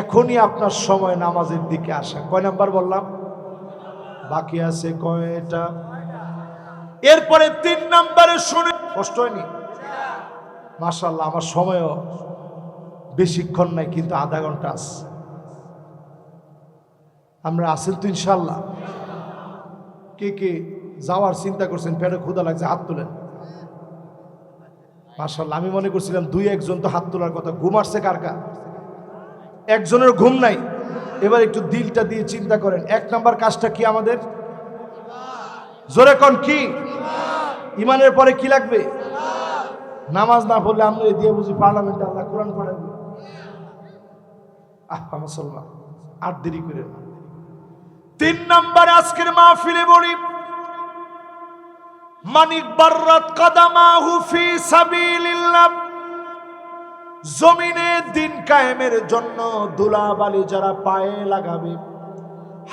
[SPEAKER 1] এখনই আপনার সময় নামাজের দিকে আসা। কয় নাম্বার বললাম? বাকি আছে কয়টা? এরপরে 3 নাম্বারে শুনে কষ্ট হয়নি? মাশাআল্লাহ, আমার সময়ও বেশিক্ষণ নাই, কিন্তু আধা ঘন্টা আছে। আমরা আছেন তো ইনশাআল্লাহ? কে কে যাওয়ার চিন্তা করছেন? পেটে ক্ষুধা লাগছে, হাত তোলেন। মাশাআল্লাহ, আমি মনে করছিলাম 2-1 তো হাত তোলার কথা। ঘুম আসছে কার কার? একজনের ঘুম নাই। এবার একটু দিলটা দিয়ে চিন্তা করেন, 1 নাম্বার কাজটা কি আমাদের? জোরে কোন কি? ইমানের পরে কি লাগবে? নামাজ না পড়লে আমরা দিয়ে বুঝি পার্লামেন্টে আল্লাহ কোরআন পড়াবে। মুসলমান আর দেরি করে না। 3 নাম্বারে আজকের মাহফিলে বলি, মানিক বাররাত কাদামাহু ফি সাবিলিল্লাহ, জমিনে দিন কায়েমের জন্য ধুলাবালি যারা পায়ে লাগাবে,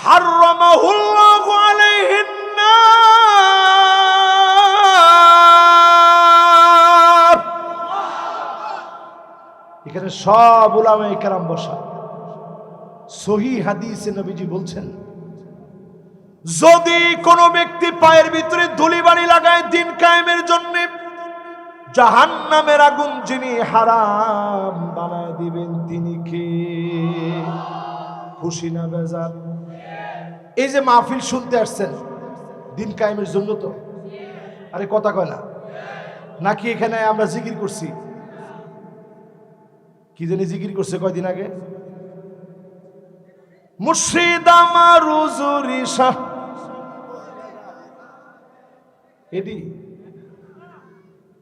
[SPEAKER 1] হারামাহুল্লাহু আলাইহিন নার। এখানে সব উলামায়ে কেরাম বসা। সহিহ হাদিসে নবীজি বলছেন, যদি কোনো ব্যক্তি পায়ের ভিতরে ধুলিবালি লাগায় দিন কায়েমের জন্য, জাহান্নামের আগুন যিনি হারাম বানায় দিবেন তিনি কে? খুশি না বেজার? এই যে মাহফিল শুনতে আসছেন দিন কায়েমের জন্য তো? আরে কথা কয় না নাকি? এখানে আমরা জিকির করছি, কি জানি জিকির করছে কয়দিন আগে, মুর্শিদ আমার হুজুরি শাহ।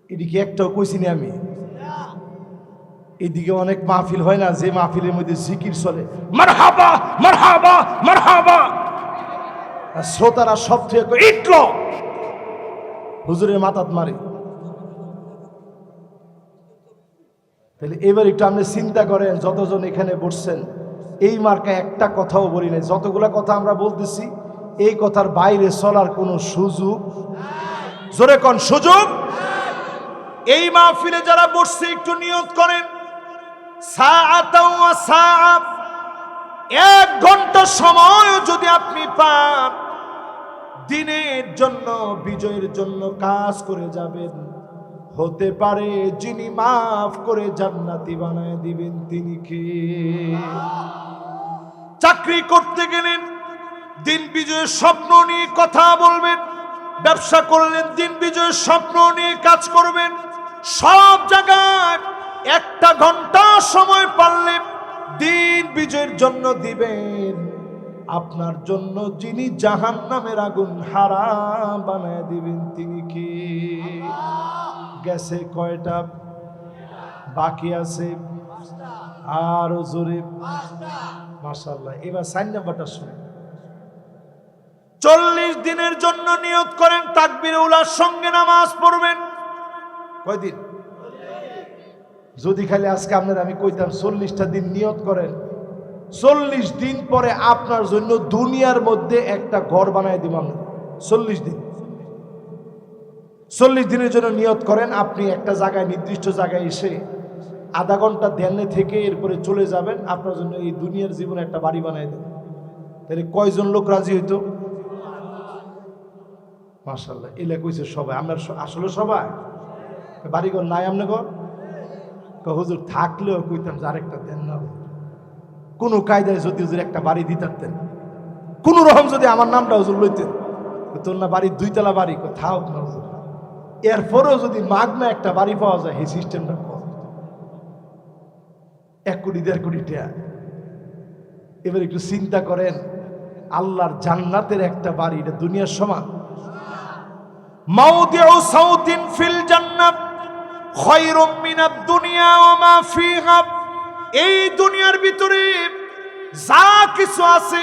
[SPEAKER 1] এদিকে একটাও কইছি না আমি। এদিকে অনেক মাহফিল হয় না, যে মাহফিলের মধ্যে জিকির চলে, মারহাবা মারহাবা মারহাবা, শ্রোতারা সব থেকে ইটল হুজুরের মাথাত মারে। তাহলে এবার একটু আপনি চিন্তা করেন, যতজন এখানে বসছেন এই মার্কা একটা কথাও বলি নাই। যতগুলা কথা আমরা বলতেছি এই কথার বাইরে চলার কোনো সুযোগ, জোরে কোন সুযোগ? এই মাহফিলে যারা বসছে একটু নিয়ত করেন, সাআতাও ওয়া সাআ, 1 ঘন্টা সময় যদি আপনি পান দিনের জন্য, বিজয়ের জন্য কাজ করে যাবেন, হতে পারে যিনি মাফ করে জান্নাতি বানায় দিবেন তিনি কে? চাকরি করতে গেলেন দিন বিজয়ের স্বপ্ন নিয়ে কথা বলবেন, ব্যবসা করলেন দিন বিজয়ের স্বপ্ন নিয়ে কাজ করবেন। সব জায়গায় 1 ঘন্টা সময় পারলে দিন বিজয়ের জন্য দিবেন। আপনার জন্য যিনি জাহান্নামের আগুন হারাম বানায় দিবেন তিনি কে? গেছে কয়টা? বাকি আছে আরো জোরে। মাশাআল্লাহ, এবার 4 নাম্বারটা শুনুন। 40 দিনের জন্য নিয়ত করেন তাকবীর উলার সঙ্গে নামাজ পড়বেন। কয়দিন? যদি খালি আজকে আপনার আমি কইতাম 40টা দিন নিয়ত করেন, 40 দিন পরে আপনার জন্য দুনিয়ার মধ্যে একটা ঘর বানায় দিব আমরা। 40 দিন, 40 দিনের জন্য নিয়ত করেন, আপনি একটা জায়গায় নির্দিষ্ট জায়গায় এসে আধা ঘন্টা ধ্যানে থেকে এরপরে চলে যাবেন, আপনার জন্য এই দুনিয়ার জীবনে একটা বাড়ি বানাই দেব। তাহলে কয়জন লোক রাজি হইতো? মাশাআল্লাহ, এলা কইছে সবাই। আমরা আসলে সবাই বাড়িঘর নাই আমনে ঘর হুজুর থাকলেও কইতাম যে আরেকটা দেন না। কোনো কায়দায় যদি হুজুর একটা বাড়ি দিতেন, কোন রকম যদি আমার নামটা হুজুর লইতেন, তোর না বাড়ি 2 তলা বাড়ি থাও না হুজুর, এরপরেও যদি মাগনা একটা বাড়ি পাওয়া যায় এই সিস্টেমটা 1 কোটি 1.5 কোটি টাকা। এবার একটু চিন্তা করেন, আল্লাহর জান্নাতের একটা বাড়ি, এটা দুনিয়ার সমান। মাউদিউ সাউতিন ফিল জান্নাত খায়রুম মিনাদ দুনিয়া ওয়া মা ফিহা। এই দুনিয়ার ভিতরে যা কিছু আছে,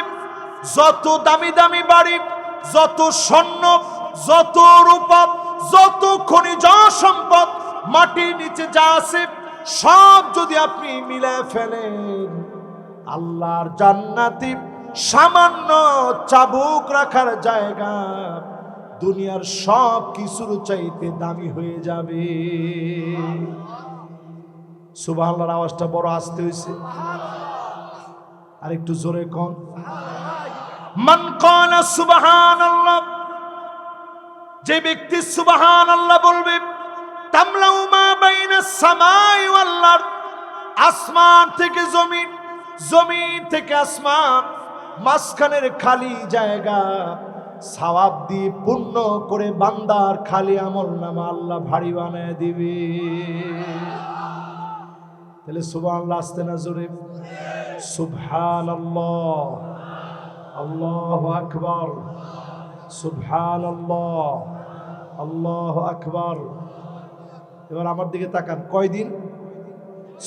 [SPEAKER 1] যত দামি দামি বাড়ি, যত স্বর্ণ, যত রূপা, যত খনিজ সম্পদ, মাটির নিচে যা আছে সব যদি আপনি মিলায় ফেলেন, আল্লাহর জান্নাতে সামান্য চাবুক রাখার জায়গা দুনিয়ার সব কিছুর চাইতে দামি হয়ে যাবে। সুবহানাল্লাহর আওয়াজটা বড় আস্তে হইছে, আর একটু জোরে কোন। মান ক্বালা সুবহানাল্লাহ, যে ব্যক্তি সুবহানাল্লাহ বলবে, তামলাউ মা বাইনাস সামাই ওয়াল আরদ, আসমান থেকে জমিন, জমিন থেকে আসমান, মাঝখানের খালি জায়গা সওয়াব দিয়ে পূর্ণ করে বান্দার খালি আমল নামা আল্লাহ ভারী বানায় দিবে। তাহলে সুবহানাল্লাহ আসতে না জোরে? সুবহানাল্লাহ, আল্লাহু আকবার, সুবহানাল্লাহ, আল্লাহু আকবার। এবার আমার দিকে তাকান, কয়দিন?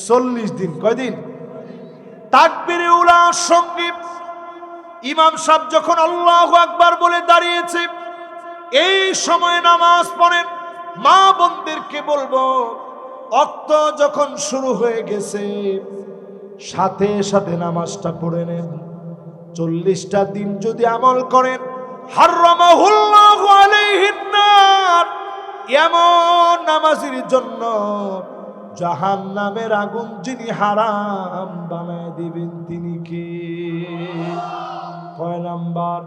[SPEAKER 1] 40 দিন। কয়দিন? তাকবীরে উলার সঙ্গে ইমাম সাহেব যখন আল্লাহু আকবার বলে দাঁড়িয়েছে, এই সময় নামাজ পড়েন। মা বোনদেরকে বলবো, ওয়াক্ত যখন শুরু হয়ে গেছে সাথে সাথে নামাজটা পড়ে নেন। 40টা দিন যদি আমল করেন, হারামাহুল্লাহু আলাইহিন নার, এমন নামাজের জন্য জাহান্নামের আগুন যিনি হারাম বানায় দিবেন তিনি কে? কয় নাম্বার?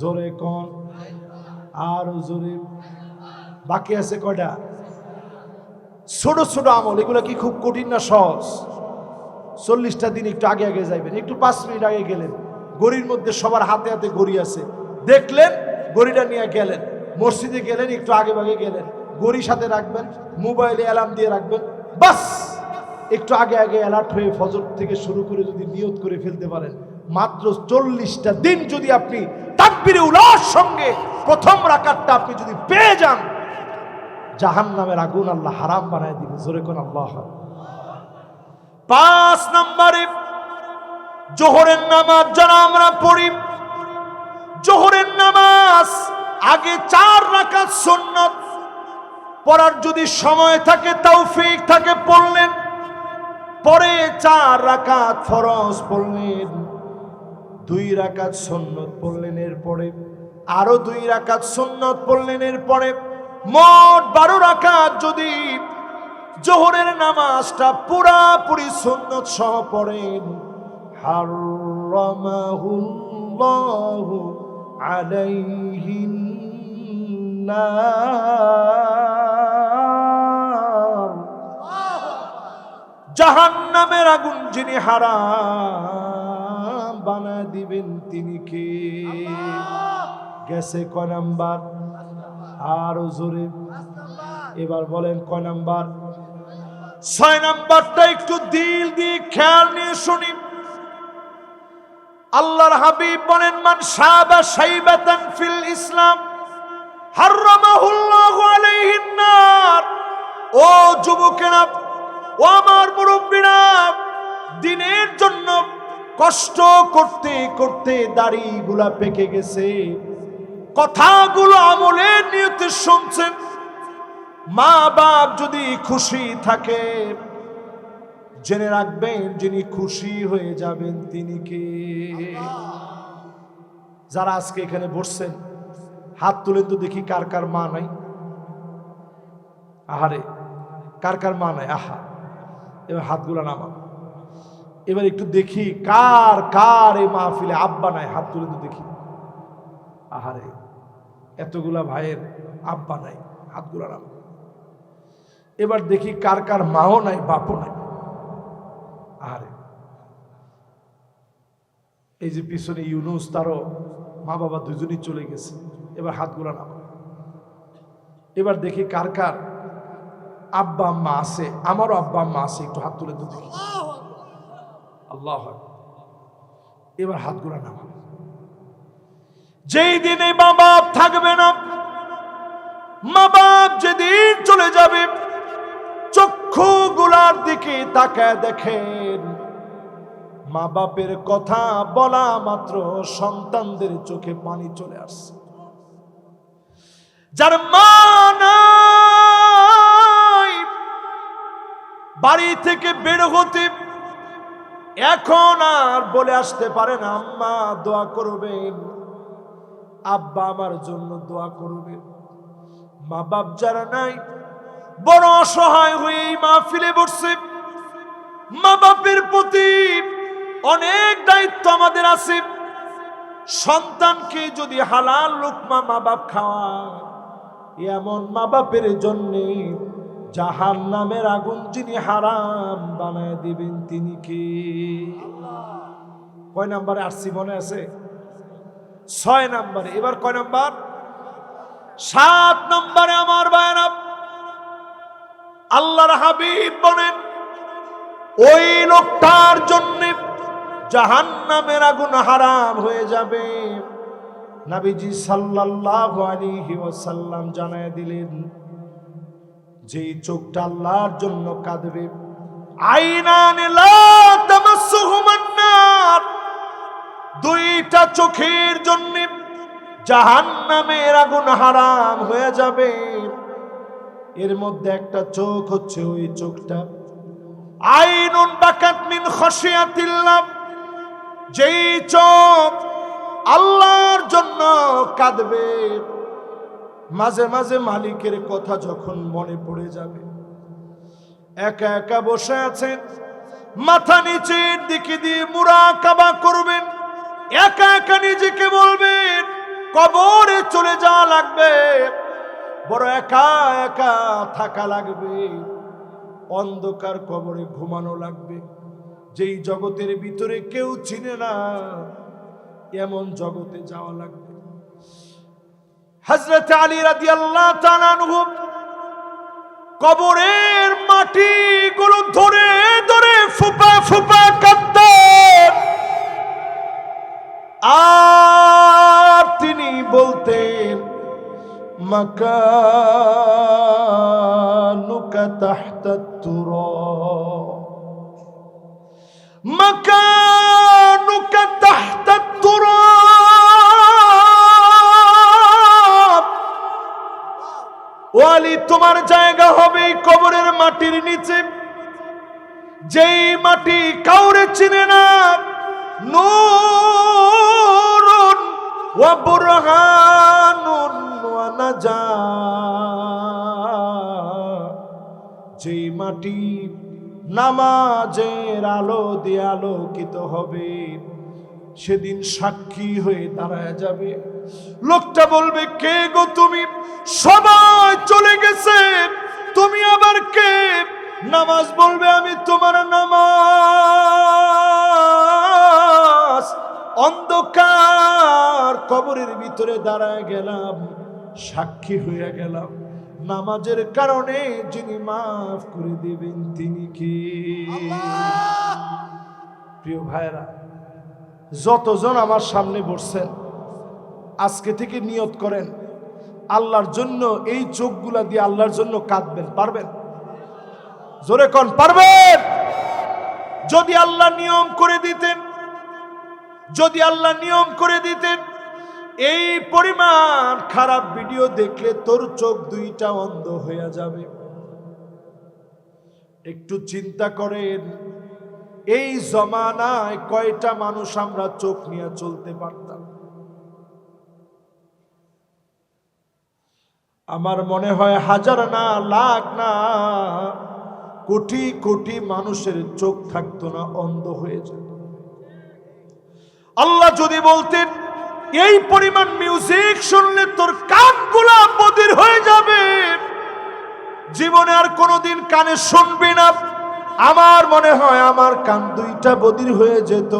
[SPEAKER 1] জোরে কোন, আর জোরে। বাকি আছে কয়টা? ছোট ছোট আমল, এগুলো কি খুব কঠিন না সহজ? 40টা দিন একটু আগে আগে যাইবেন, একটু 5 মিনিট আগে গেলেন, গড়ির মধ্যে সবার হাতে হাতে গড়ি আছে, দেখলেন গড়িটা নিয়ে গেলেন, মসজিদে গেলেন একটু আগে ভাগে গেলেন, গড়ি সাথে রাখবেন, মোবাইলে অ্যালার্ম দিয়ে রাখবেন, বাস একটু আগে আগে অ্যালার্ট হয়ে ফজর থেকে শুরু করে যদি নিয়ত করে ফেলতে পারেন, মাত্র 40টা দিন যদি আপনি তাকবীরে উলার সঙ্গে প্রথম রাকাতটা আপনি যদি পেয়ে যান, জাহান্নামের আগুন আল্লাহ হারাম বানায় দিবে। জোরে কোন আল্লাহ। 5 নম্বরে জোহরের নামাজ যারা আমরা পড়ি, জোহরের নামাজ আগে 4 রাকাত সুন্নাত পড়ার যদি সময় থাকে, তৌফিক থাকে পড়লেন, পরে 4 রাকাত ফরজ পড়লেন, 2 রাকাত সুন্নাত পড়লেন, এরপরে আরো 2 রাকাত সুন্নাত পড়লেন, এরপরে মোট 12 রাকাত যদি জোহরের নামাজটা পুরাপুরি সুন্নাত সহ পড়েন, হারামাহুল্লাহু আলাইহিন নার, জাহান্নামের আগুন যিনি হারাম বানায় দিবেন তিনি কে? গেছে কয় নাম্বার? আরো জোরে এবার বলেন কয় নাম্বার? 6 নাম্বারটা একটু দিল দিয়ে খেয়াল নিয়ে শুনি। আল্লাহর হাবিব বলেন, মান শাবা শাইবাতান ফিল ইসলাম হারামাহুল্লাহু আলাইহিন নার। ও যুবকেরা, ও আমার মুরব্বীরা, দিনের জন্য কষ্ট করতে করতে দাড়িগুলা পেকে গেছে, কথাগুলো আমলের নিয়তে শুনছেন, মা বাপ যদি খুশি থাকে জেনে রাখবেন যিনি খুশি হয়ে যাবেন তিনি কে? যারা আজকে এখানে বসছেন হাত তুলে তো দেখি কার কার মা নাই। আহারে, কার কার মা নাই? আহা, এবার হাতগুলা নামা। এবার একটু দেখি কার কার এই মাহফিলে আব্বা নাই, হাত তুলে তো দেখি। আহারে, এতগুলা ভাইয়ের আব্বা নাই, হাতগুলা নামা। এবার দেখি কার কার মাও নাই, বাপও নাই। আহারে, এই যে পিছনে ইউনুস, তারও মা বাবা দুজনই চলে গেছে। এবার হাতগুলা নামা। এবার দেখি কার কার আব্বা আম্মা আছে, আমারও আব্বা আম্মা আছে, একটু হাত তুলে তো দেখি। আল্লাহ, এবার হাতগুলা নামা। যেই দিনে মা বাপ থাকবে না, মা বাপ যেদিন চলে যাবে, চক্ষু গুলার দিকে তাকায় দেখেন, মা বাপের কথা বলা মাত্র সন্তানদের চোখে পানি চলে আসছে। যার মা নাই, বাড়ি থেকে বের হতে এখন আর বলে আসতে পারে না, আম্মা দোয়া করবেন, আব্বা আমার জন্য দোয়া করবেন। মা বাপ যারা নাই, বড় অসহায় হয়ে মাহফিলে বসছে। মা বাপের প্রতি অনেক দায়িত্ব আমাদের আছে। সন্তানকে যদি হালাল লোকমা মা বাপ খাওয়ায়, এমন মা বাপের জন্য জাহান্নামের আগুন যিনি হারাম বানায় দিবেন তিনি কি? কয় নাম্বারে আসছি মনে আছে? 6 নাম্বারে। এবার কয় নাম্বার? 7 নাম্বারে। আমার ভাইরা, আল্লাহর হাবিব বলেন, ওই লোকটার জন্য জাহান্নামের আগুন হারাম হয়ে যাবে। নবীজি সাল্লাল্লাহু আলাইহি ওয়াসাল্লাম জানায় দিলেন, যেই চোখটা আল্লাহর জন্য কাঁদবে, আইনান লা তামাসসুহুমান নার, দুইটা চোখের জন্য জাহান্নামের আগুন হারাম হয়ে যাবে। এর মধ্যে একটা চোখ হচ্ছে ওই চোখটা আইনুন বাকাত মিন খাশিয়াতিল্লাহ, যেই চোখ আল্লাহর জন্য কাঁদবে, মাঝে মাঝে মালিকের কথা যখন মনে পড়ে যাবে, একা একা বসে আছেন, মাথা নিচের দিকে দিয়ে মুরাকাবা করবেন, একা একা নিজেকে বলবেন কবরে চলে যাওয়া লাগবে, বড় একা একা থাকা লাগবে, অন্ধকার কবরে ঘুমানো লাগবে, যেই জগতের ভিতরে কেউ চিনে না এমন জগতে যাওয়া লাগবে। হযরত আলী রাদিয়াল্লাহু তাআলা আনহু কবরের মাটি গুলো ধরে ধরে ফুপা ফুপা কাঁদতেন, আর তিনি বলতেন, মাকানুকা তাহতাত তুরাব, মাকানুকা তাহতাত তুরাব, ওয়ালি তোমার জায়গা হবে কবরের মাটির নিচে, যেই মাটি কাউরে চিনে না, নূরুন ওয়া বুরহানুন ওয়া নাজাত, যেই মাটি নামাজের আলো দিয়ে আলোকিত হবে, সেদিন সাক্ষী হয়ে দাঁড়ায় যাবে। লোকটা বলবে, কে গো তুমি? সবাই চলে গেছে, তুমি আবার কে? নামাজ বলবে, আমি তোমার নামাজ। অন্ধকার কবরের ভিতরে দাঁড়ায় গেলাম, সাক্ষী হয়ে গেলাম, নামাজের কারণে যিনি মাফ করে দিবেন তিনি কি? প্রিয় ভাইরা, যতজন আমার সামনে বসছেন, আজকে থেকে নিয়ত করেন আল্লাহর জন্য এই চোখগুলা দিয়ে আল্লাহর জন্য কাঁদবেন। পারবেন? জোরে কোন পারবেন? যদি আল্লাহ নিয়ম করে দিতেন, যদি আল্লাহ নিয়ম করে দিতেন, এই পরিমাণ খারাপ ভিডিও দেখলে তোর চোখ দুইটা অন্ধ হয়ে যাবে। একটু চিন্তা করেন, এই জমানায় কয়টা মানুষ আমরা চোখ নিয়ে চলতে পারতাম? আমার মনে হয় হাজার না, লাখ না, কোটি কোটি মানুষের চোখ থাকতো না, অন্ধ হয়ে যেত। আল্লাহ যদি বলতেন এই পরিমাণ মিউজিক শুনলে তোর কানগুলা বধির হয়ে যাবে, জীবনে আর কোনোদিন কানে শুনবি না, আমার মনে হয় আমার কান দুইটা বধির হয়ে যেত।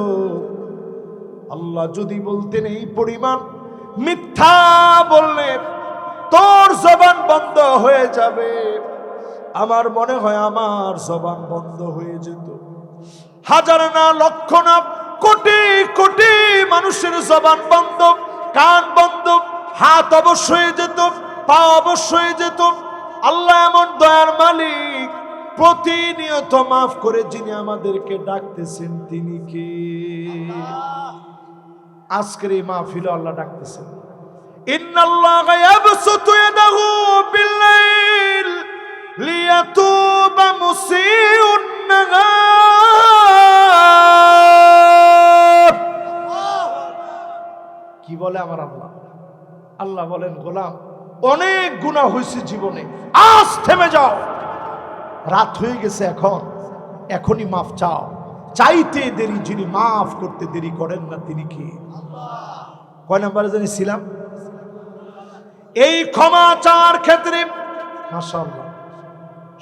[SPEAKER 1] আল্লাহ যদি বলতেন এই পরিমাণ মিথ্যা বললে তোর জবান বন্ধ হয়ে যাবে, আমার মনে হয় আমার জবান বন্ধ হয়ে যেত। হাজার না, লক্ষ না, কোটি কোটি মানুষের জবান বন্ধ, কান বন্ধ, হাত অবশ্য হয়ে যেত, পা অবশ্য হয়ে যেত। আল্লাহ এমন দয়ার মালিক, প্রতিনিয়ত মাফ করে যিনি আমাদেরকে ডাকতেছেন তিনি কে? আজকের এই মাহফিলে আল্লাহ ডাকতেছেন, ইন্নাল্লাহা ইয়াবসুতু ইয়াদাহু বিল-লাইল লিয়াতুবা মুসিউন নাহার। কি বলে আমার আল্লাহ? আল্লাহ বলেন, গোলাম অনেক গুনাহ হয়েছে জীবনে, আজ থেমে যাও, রাত হয়ে গেছে, এখনই মাফ চাও। চাইতে দেরি, যিনি মাফ করতে দেরি করেন না তিনি কি? কয় নাম্বারে জানি ছিলাম? এই ক্ষমা চাওয়ার ক্ষেত্রে মাশাআল্লাহ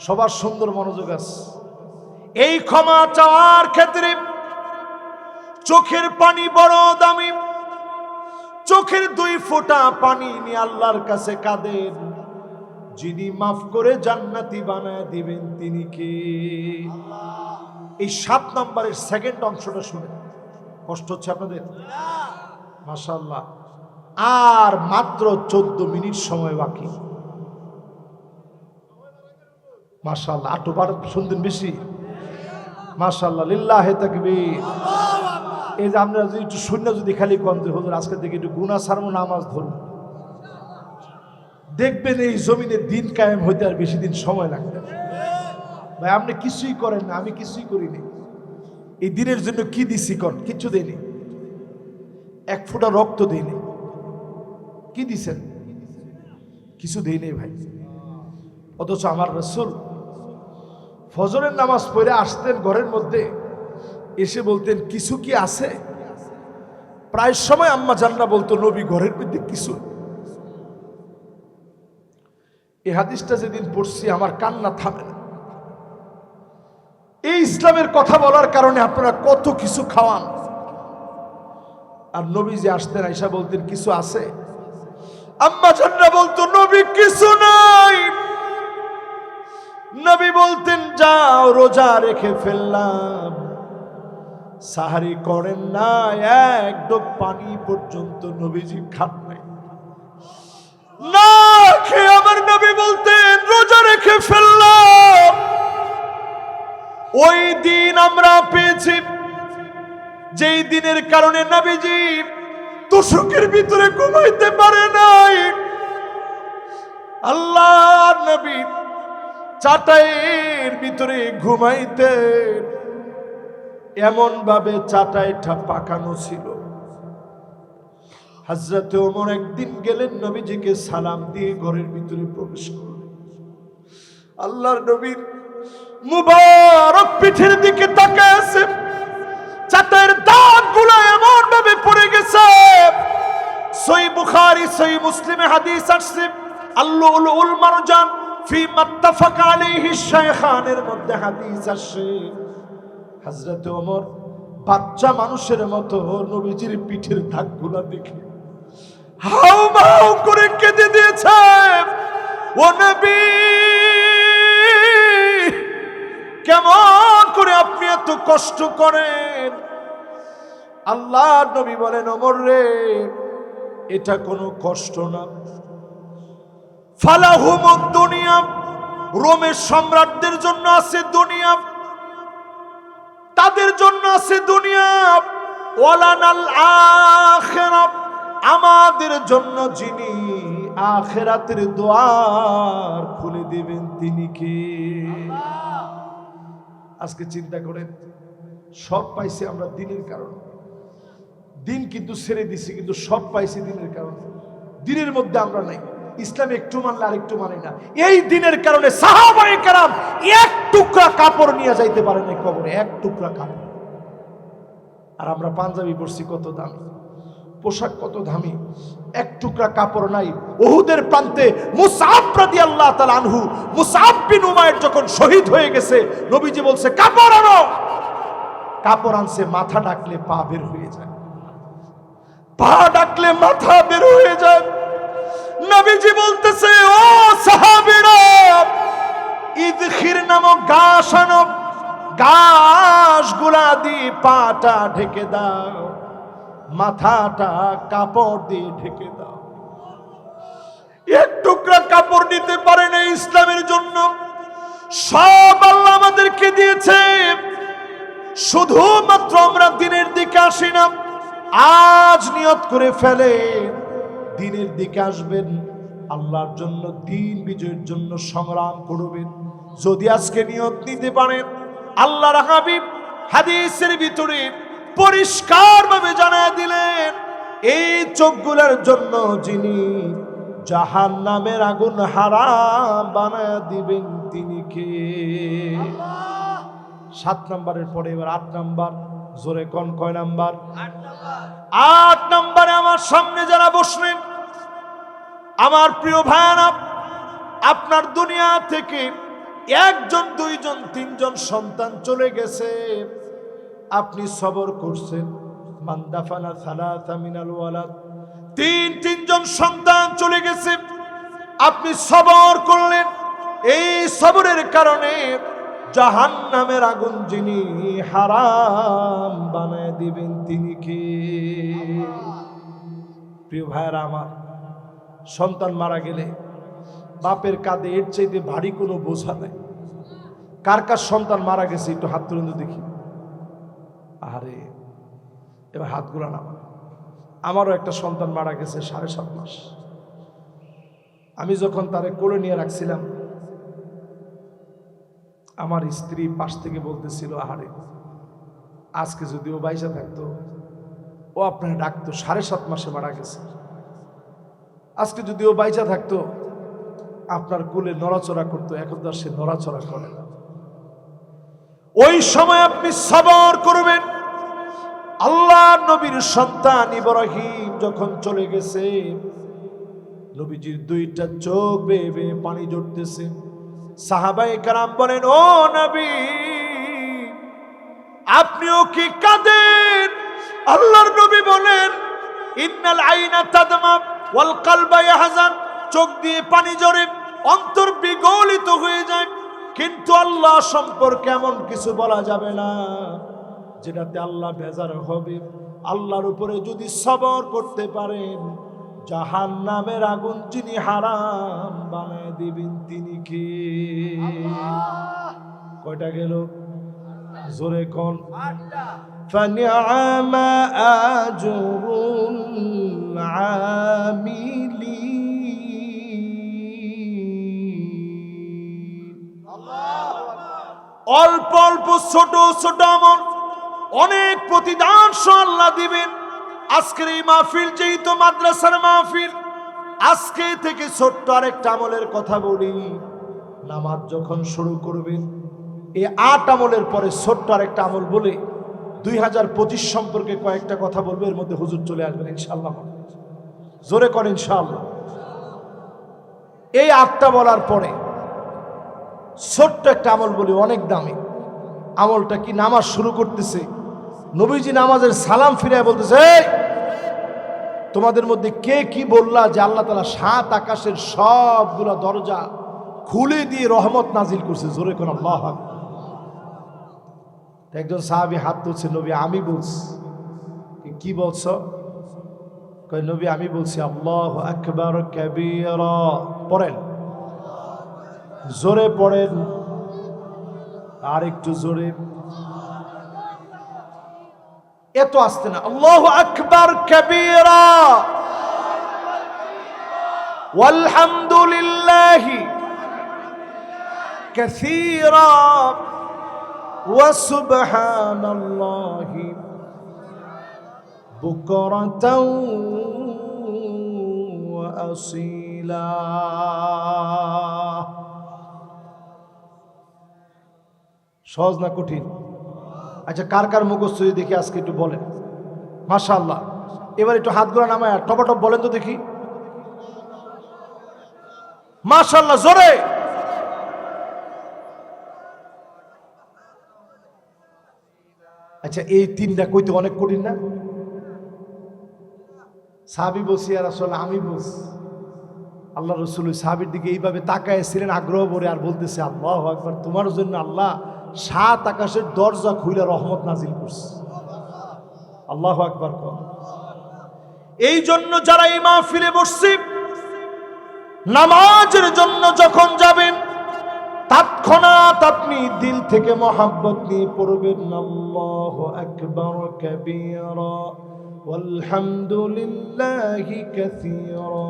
[SPEAKER 1] সবার সুন্দর মনোযোগ আছে। এই ক্ষমা চাওয়ার ক্ষেত্রে চোখের পানি বড় দামি। চোখের 2 ফোঁটা পানি নিয়ে আল্লাহর কাছে কাঁদেন, যিনি মাফ করে জান্নাতি বানায় দিবেন তিনি কে? এই 7 নম্বরের সেকেন্ড অংশটা শুনে কষ্ট হচ্ছে আপনাদের? মাশাআল্লাহ, আর মাত্র 14 মিনিট সময় বাকি। মাশাআল্লাহ, আটোবার শুনতেন বেশি। মাশাআল্লাহ, লিল্লাহে তাকবীর। এই যে আমরা যদি একটু শূন্য যদি খালি কম যে হুজুর আজকে থেকে একটু গুনাহ ছাড়বো, নামাজ ধরুন, দেখবেন এই জমিনে দিন কায়েম হইতে আর বেশি দিন সময় লাগবে। ভাই আপনি কিছুই করেন না, আমি কিছুই করিনি। এই দিনের জন্য কি দিছি? কিচ্ছু দেয়নি, 1 ফোঁটা রক্ত দেয়নি। কি দিছেন? কিছু দেয়নি ভাই। অথচ আমার রাসূল ফজরের নামাজ পড়ে আসতেন ঘরের মধ্যে, এসে বলতেন কিছু কি আছে? প্রায় সময় আম্মা জান্নাহ বলতো নবী ঘরের মধ্যে কিছু। এই হাদিসটা যেদিন পড়ছি আমার কান্না থামে না। এই ইসলামের কথা বলার কারণে আপনারা কত কিছু খাওয়ান, আর নবী যে আসতেন আয়েশা বলতেন কিছু আছে, আম্মা জান্নাহ বলতো নবী কিছু নাই। নবী বলতেন যাও রোজা রেখে ফেললাম, সাহারি করেন না, 1 ডোক পানি পর্যন্ত নবীজি খান নাই। না খেয়ে আমার নবী বলতেন রোজা রেখে ফেললাম। ওই দিন আমরা পেয়েছি যেই দিনের কারণে নবীজি তুষকের ভিতরে ঘুমাইতে পারে নাই। আল্লাহর নবী চাটাইয়ের ভিতরে ঘুমাইতেন, এমন ভাবে চাটাইটা পাকানো ছিল। হযরত ওমর একদিন গেলেন নবীজিকে সালাম দিয়ে ঘরের ভিতরে প্রবেশ করলেন। আল্লাহর নবীর মুবারক পিঠের দিকে তাকায় আছে, চাটাইয়ের দাগগুলো এমন ভাবে পড়ে গেছে। সহিহ বুখারী সহিহ মুসলিমে হাদিস আসছে, আল-লুলুল মারজান ফি মাত্তাফাকা আলাইহি শাইখানের মধ্যে হাদিস আসছে, হযরত ওমর বাচ্চা মানুষের মতো নবীজির পিঠের দাগগুলো দেখে হাউমাউ করে কেঁদে দিয়েছে। ও নবী, কেমন করে আপনি এত কষ্ট করেন? আল্লাহর নবী বলেন ওমর রে, এটা কোনো কষ্ট না। ফালাহুমুদ দুনিয়া, রোমের সম্রাটদের জন্য আছে দুনিয়া, তাদের জন্য আছে দুনিয়া। ওয়ালানাল আখিরাত, আমাদের জন্য যিনি আখিরাতের দ্বার খুলে দিবেন তিনি কে? আজকে চিন্তা করেন, সব পাইছি আমরা দিনের কারণে, দিন কিন্তু ছেড়ে দিছি, কিন্তু সব পাইছি দিনের কারণে। দিনের মধ্যে আমরা নাই। ইসলাম একটু মানলে আরেকটু মানে না। এই দিনের কারণে সাহাবায়ে কেরাম এক টুকরা কাপড় নিয়ে যাইতে পারে না কবরে, এক টুকরা কাপড়। আর আমরা পাঞ্জাবি পরছি কত দামি, পোশাক কত দামি, এক টুকরা কাপড় নাই। উহুদের প্রান্তে মুসআব রাদিয়াল্লাহু তাআলা আনহু, মুসআব বিন উমাইর যখন শহীদ হয়ে গেছে, নবীজি বলছে কাপড় আনো। কাপড় আনছে, মাথা ডাকলে পা বের হয়ে যায়, পা ডাকলে মাথা বের হয়ে যায়। নবীজি বলতেছে ও সাহাবীরা, ইদখির নামক ঘাস আনো, ঘাসগুলা দিয়ে পাটা ঢেকে দাও, মাথাটা কাপড় দিয়ে ঢেকে দাও। এক টুকরা কাপড় নিতে পারে না ইসলামের জন্য। সব আল্লাহ আমাদেরকে দিয়েছে, শুধুমাত্র আমরা দিনের দিকে আসি না। আজ নিয়ত করে ফেলে দিনের দিকে আসবেন, আল্লাহর জন্য, দিন বিজয়ের জন্য সংগ্রাম করবেন। যদি আজকে নিয়ত নিতে পারেন, আল্লাহর হাবিব হাদিসের ভিতরে পরিষ্কার ভাবে জানায় দিলেন, এই চোখগুলোর জন্য যিনি জাহান্নামের আগুন হারাম বানায় দিবেন তিনি কে? 7 নম্বরের পরে এবার 8 নম্বর, জোরে কোন কয় নাম্বার? 8 নম্বরে আমার সামনে যারা বসলেন, আমার প্রিয় ভাইরা, আপনার দুনিয়া থেকে 1 জন 2 জন 3 জন সন্তান চলে গেছে, আপনি সবর করছেন। মান দাফানা সালাসা মিনাল ওয়ালাদ, 3 জন সন্তান চলে গেছে, আপনি সবর করলেন। এই সবরের কারণে জাহান্নামের আগুন যিনি হারাম বানায় দিবেন তিনি কে? প্রিয় ভাইরা আমার, সন্তান মারা গেলে বাপের কাঁধে এর চাইতে ভারী কোনো বোঝা নাই। কার কার সন্তান মারা গেছে একটু হাত তুলে দেখি। আরে এবার হাতগুলো নামা। আমারও একটা সন্তান মারা গেছে 7.5 মাস। আমি যখন তারে কোলে নিয়ে রাখছিলাম, আমার স্ত্রী পাশ থেকে বলতেছিল, আহারে আজকে যদি ও বাইসা থাকতো, ও আপনার ডাকতো, 7.5 মাসে মারা গেছে, আজকে যদি ও বাইসা থাকতো আপনার কোলে নড়াচড়া করতো, এখন তো সে নড়াচড়া করে না। ওই সময় আপনি সবর করবেন। আল্লাহ নবীর সন্তান ইব্রাহিম যখন চলে গেছে, নবীজির 2টা চোখ বেয়ে বেয়ে পানি ঝরতেছে। সাহাবায়ে কেরাম বলেন, ও নবী আপনিও কি কাঁদেন? আল্লাহর নবী বলেন, ইন্নাল আইনা তাদমা ওয়াল কলবা ইয়াহজান, চোখ দিয়ে পানি ঝরে, অন্তর বিগলিত হয়ে যায়, কিন্তু আল্লাহ সম্পর্কে এমন কিছু বলা যাবে না যেটাতে আল্লাহ বেজার হবে। আল্লাহর উপরে যদি সবর করতে পারেন, জাহান্নামের আগুন যিনি হারাম বানায় দিবেন তিনি কে? কয়টা গেল? জোরে কোন? 8টা। ফানিআমা আজরুল আমিলিন। অল্প অল্প ছোট ছোট আমল, অনেক প্রতিদান আল্লাহ দিবেন। আজকের এই মাহফিল যেহেতু মাদ্রাসার মাহফিল, আজকে থেকে ছোট্ট আরেকটা আমলের কথা বলি। নামাজ যখন শুরু করবেন, এই 8 আমলের পরে ছোট্ট আরেকটা আমল বলে 2025 সম্পর্কে কয়েকটা কথা বলবো। এর মধ্যে হুজুর চলে আসবেন ইনশাআল্লাহ। জোরে করেন ইনশাআল্লাহ। এই 8টা বলার পরে ছোট্ট একটা আমল বলি, অনেক দামি। আমলটা কি? নামাজ শুরু করতেছে, নবীজি নামাজের সালাম ফিরায় বলতেছে, তোমাদের মধ্যে কে কি বললা যে আল্লাহ তাআলা 7 আকাশের সবগুলা দরজা খুলে দিয়ে রহমত নাজিল করছে? জোরে কোন আল্লাহু আকবার। একজন সাহাবী হাত তুলছে, নবী আমি বলছি। কি বলছো? কয় নবী আমি বলছি আল্লাহু আকবার কাবীরা। পড়েন, জোরে পড়েন, আর একটু জোরে। এত আসতে না, আল্লাহু আকবার কাবীরা ওয়ালহামদুলিল্লাহি কাসীরা ওয়া সুবহানাল্লাহি বুকরাতাও ওয়া আসীলা। ওয়াসিলা। সহজ না কঠিন? আচ্ছা, কার কার মুখস্থ দেখি আজকে একটু বলেন। মাশাআল্লাহ। এবার একটু হাতগুলো নামায় টপাটপ বলেন তো দেখি। মাশাআল্লাহ, জোরে। আচ্ছা, এই তিনটা কইতে অনেক কঠিন না? সাহাবী বলছি আর আসলে আমি বলছি, আল্লাহ রসুল সাহাবীর দিকে এইভাবে তাকাইছিলেন আগ্রহ ভরে, আর বলতেছে আল্লাহু আকবার, তোমার জন্য আল্লাহ 7 আকাশের দরজা খুলে রহমত নাজিল করছে। আল্লাহু আকবার। এই জন্য যারা এই মাহফিলে বসছে, নামাজের জন্য যখন যাবেন তৎক্ষণাৎ আপনি দিল থেকে মহব্বত নিয়ে পড়বেন আল্লাহু আকবার কাবীরা ওয়ালহামদুলিল্লাহি কাসীরা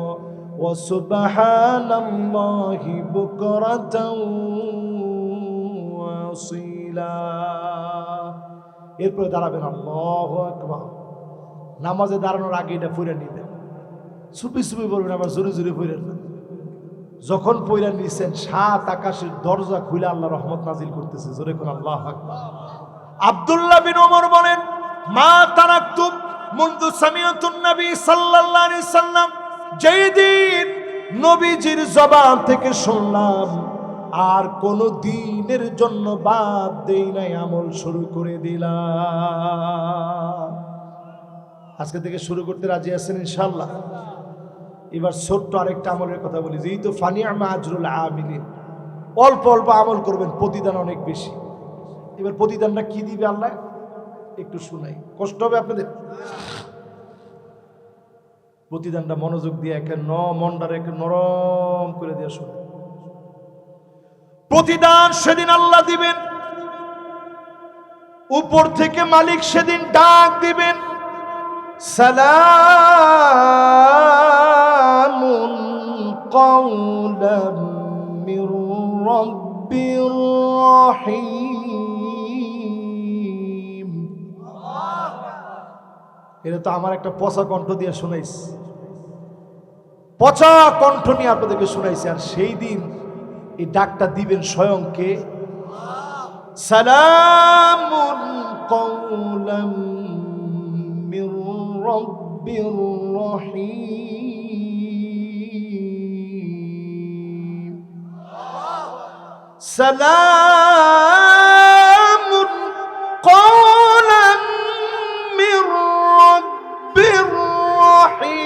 [SPEAKER 1] ওয়া সুবহানাল্লাহি বুকরাতাও ওয়া আসীলা। এরপরে দাঁড়াবেন আল্লাহু আকবার। নামাজে দাঁড়ানোর আগে এটা পড়ে নিবেন, চুপি চুপি বলবেন, আবার জোরে জোরে পড়েন না। যখন পয়লা নিছেন 7 আকাশের দরজা খুলে আল্লাহ রহমত নাজিল করতেছে। জোরে কোন আল্লাহু আকবার। আব্দুল্লাহ বিন ওমর বলেন, মা তারাকতুম মুনযু সামিআতুন নবী সাল্লাল্লাহু আলাইহি সাল্লাম, যেই দিন নবীজির জবান থেকে শুনলাম আর কোন দিনের জন্য বাদ দেই নাই, আমল শুরু করে দিলাম। আজকে থেকে শুরু করতে রাজি আছেন ইনশাআল্লাহ? এবার ছোট্ট আরেকটা আমলের কথা বলি, যেই তো ফানিআমা আজরুল আমিলিন, অল্প অল্প আমল করবেন, প্রতিদান অনেক বেশি। এবার প্রতিদানটা কি দিবে আল্লাহ একটু শুনাই, কষ্ট হবে আপনাদের। প্রতিদানটা মনোযোগ দিয়ে একে মনটারে একে নরম করে দিয়ে শুনে। প্রতিদান সেদিন আল্লাহ দিবেন, উপর থেকে মালিক সেদিন ডাক দিবেন, সালামুন কাওলাম মির রাব্বির রহিম। এটা তো আমার একটা পচা কণ্ঠ দিয়ে শোনাইছি, পচা কণ্ঠ নিয়ে আপনাদেরকে শোনাইছি। আর সেই দিন এই ডাকটা দিবেন স্বয়ং কে? সালামুন কাওলাম মির রাব্বির রহিম। সালামুন কাওলাম মির রাব্বির রহিম।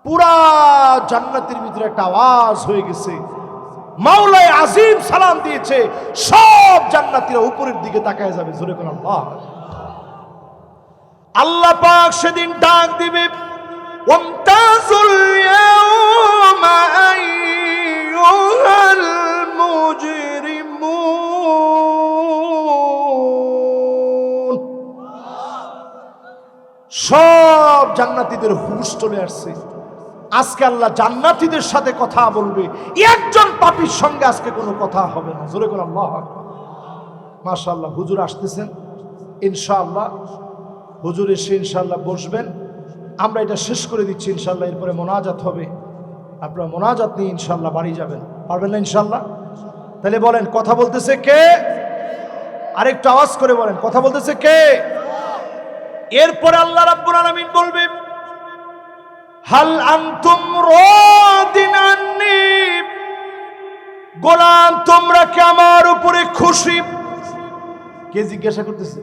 [SPEAKER 1] পুরা জান্নাতের ভিতরে একটা আওয়াজ হয়ে গেছে, মাওলায়ে আজিম সালাম দিয়েছে, সব জান্নাতীরা উপরের দিকে তাকায় যাবে। জোরে কোন আল্লাহ। আল্লাহ পাক সেদিন ডাক দিবে, ওয়ামতাজুল ইয়াওমা আইয়ুহাল মুজরিমুন। সব জান্নাতীদের হুঁশ চলে আসছে। আজকে আল্লাহ জান্নাতীদের সাথে কথা বলবে, একজন পাপীর সঙ্গে আজকে কোনো কথা হবে না। জোরে করে আল্লাহু আকবার। মাশাআল্লাহ, হুজুর আসতেছেন ইনশাআল্লাহ। হুজুর এসে ইনশাআল্লাহ বসবেন, আমরা এটা শেষ করে দিচ্ছি ইনশাআল্লাহ। এরপরে মোনাজাত হবে, আপনারা মোনাজাত নিয়ে ইনশাআল্লাহ বাড়ি যাবেন, পারবেন না ইনশাআল্লাহ? তাহলে বলেন, কথা বলতেছে কে? আরেকটু আওয়াজ করে বলেন, কথা বলতেছে কে? এরপরে আল্লাহ রাব্বুল আলামিন বলবে, হাল আনতুম রাদিন আন্নি, গোলাম তোমরা কি আমার উপরে খুশি? কে জিজ্ঞাসা করতেছে?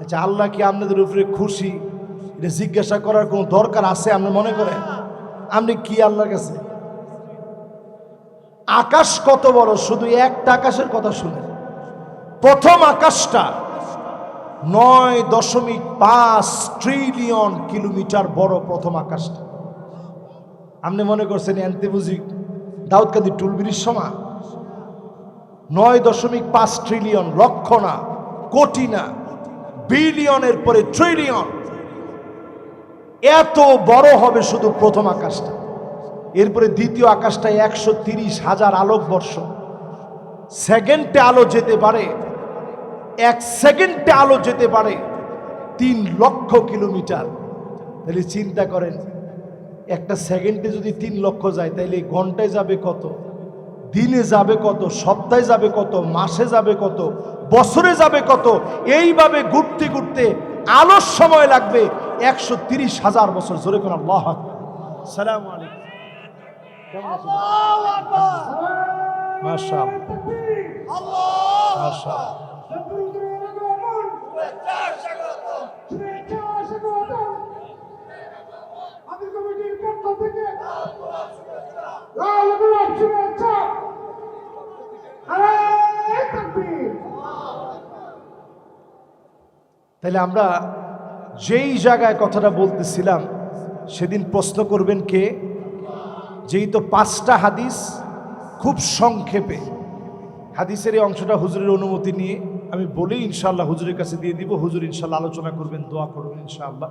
[SPEAKER 1] আচ্ছা, আল্লাহ কি আপনাদের উপরে খুশি? এটা জিজ্ঞাসা করার কোনো দরকার আছে আপনি মনে করেন? আপনি কি আল্লাহর কাছে? আকাশ কত বড়, শুধু একটা আকাশের কথা শুনে। প্রথম আকাশটা 9.5 ট্রিলিয়ন কিলোমিটার বড়। প্রথম আকাশটা আপনি মনে করছেন এনতে বুঝি দাউদকান্দি টুলবিরির সমান? 9.5 ট্রিলিয়ন, লক্ষ না, কোটি না, বিলিয়নের পরে ট্রিলিয়ন। এত বড় হবে শুধু প্রথম আকাশটা। এরপরে দ্বিতীয় আকাশটা 130,000 আলোকবর্ষ। সেকেন্ডে আলো যেতে পারে, 1 সেকেন্ডে আলো যেতে পারে 3 লক্ষ কিলোমিটার। তাহলে চিন্তা করেন, একটা সেকেন্ডে যদি 3 লক্ষ যায়, তাইলে ঘন্টায় যাবে কত, দিনে যাবে কত, সপ্তাহে যাবে কত, মাসে যাবে কত, বছরে যাবে কত। এইভাবে ঘুরতে ঘুরতে আলোর সময় লাগবে 130,000 বছর। জোরে কোন আল্লাহু আকবার। আসসালামু আলাইকুম। মাশাআল্লাহ মাশাআল্লাহ। তাহলে আমরা যেই জায়গায় কথাটা বলতেছিলাম, সেদিন প্রশ্ন করবেন কে? যেই তো 5টা হাদিস খুব সংক্ষেপে, হাদিসের এই অংশটা হুজুরের অনুমতি নিয়ে আমি বলি, ইনশাআল্লাহ হুজুরের কাছে দিয়ে দিব। হুজুর ইনশাআল্লাহ আলোচনা করবেন, দোয়া করবেন ইনশাআল্লাহ।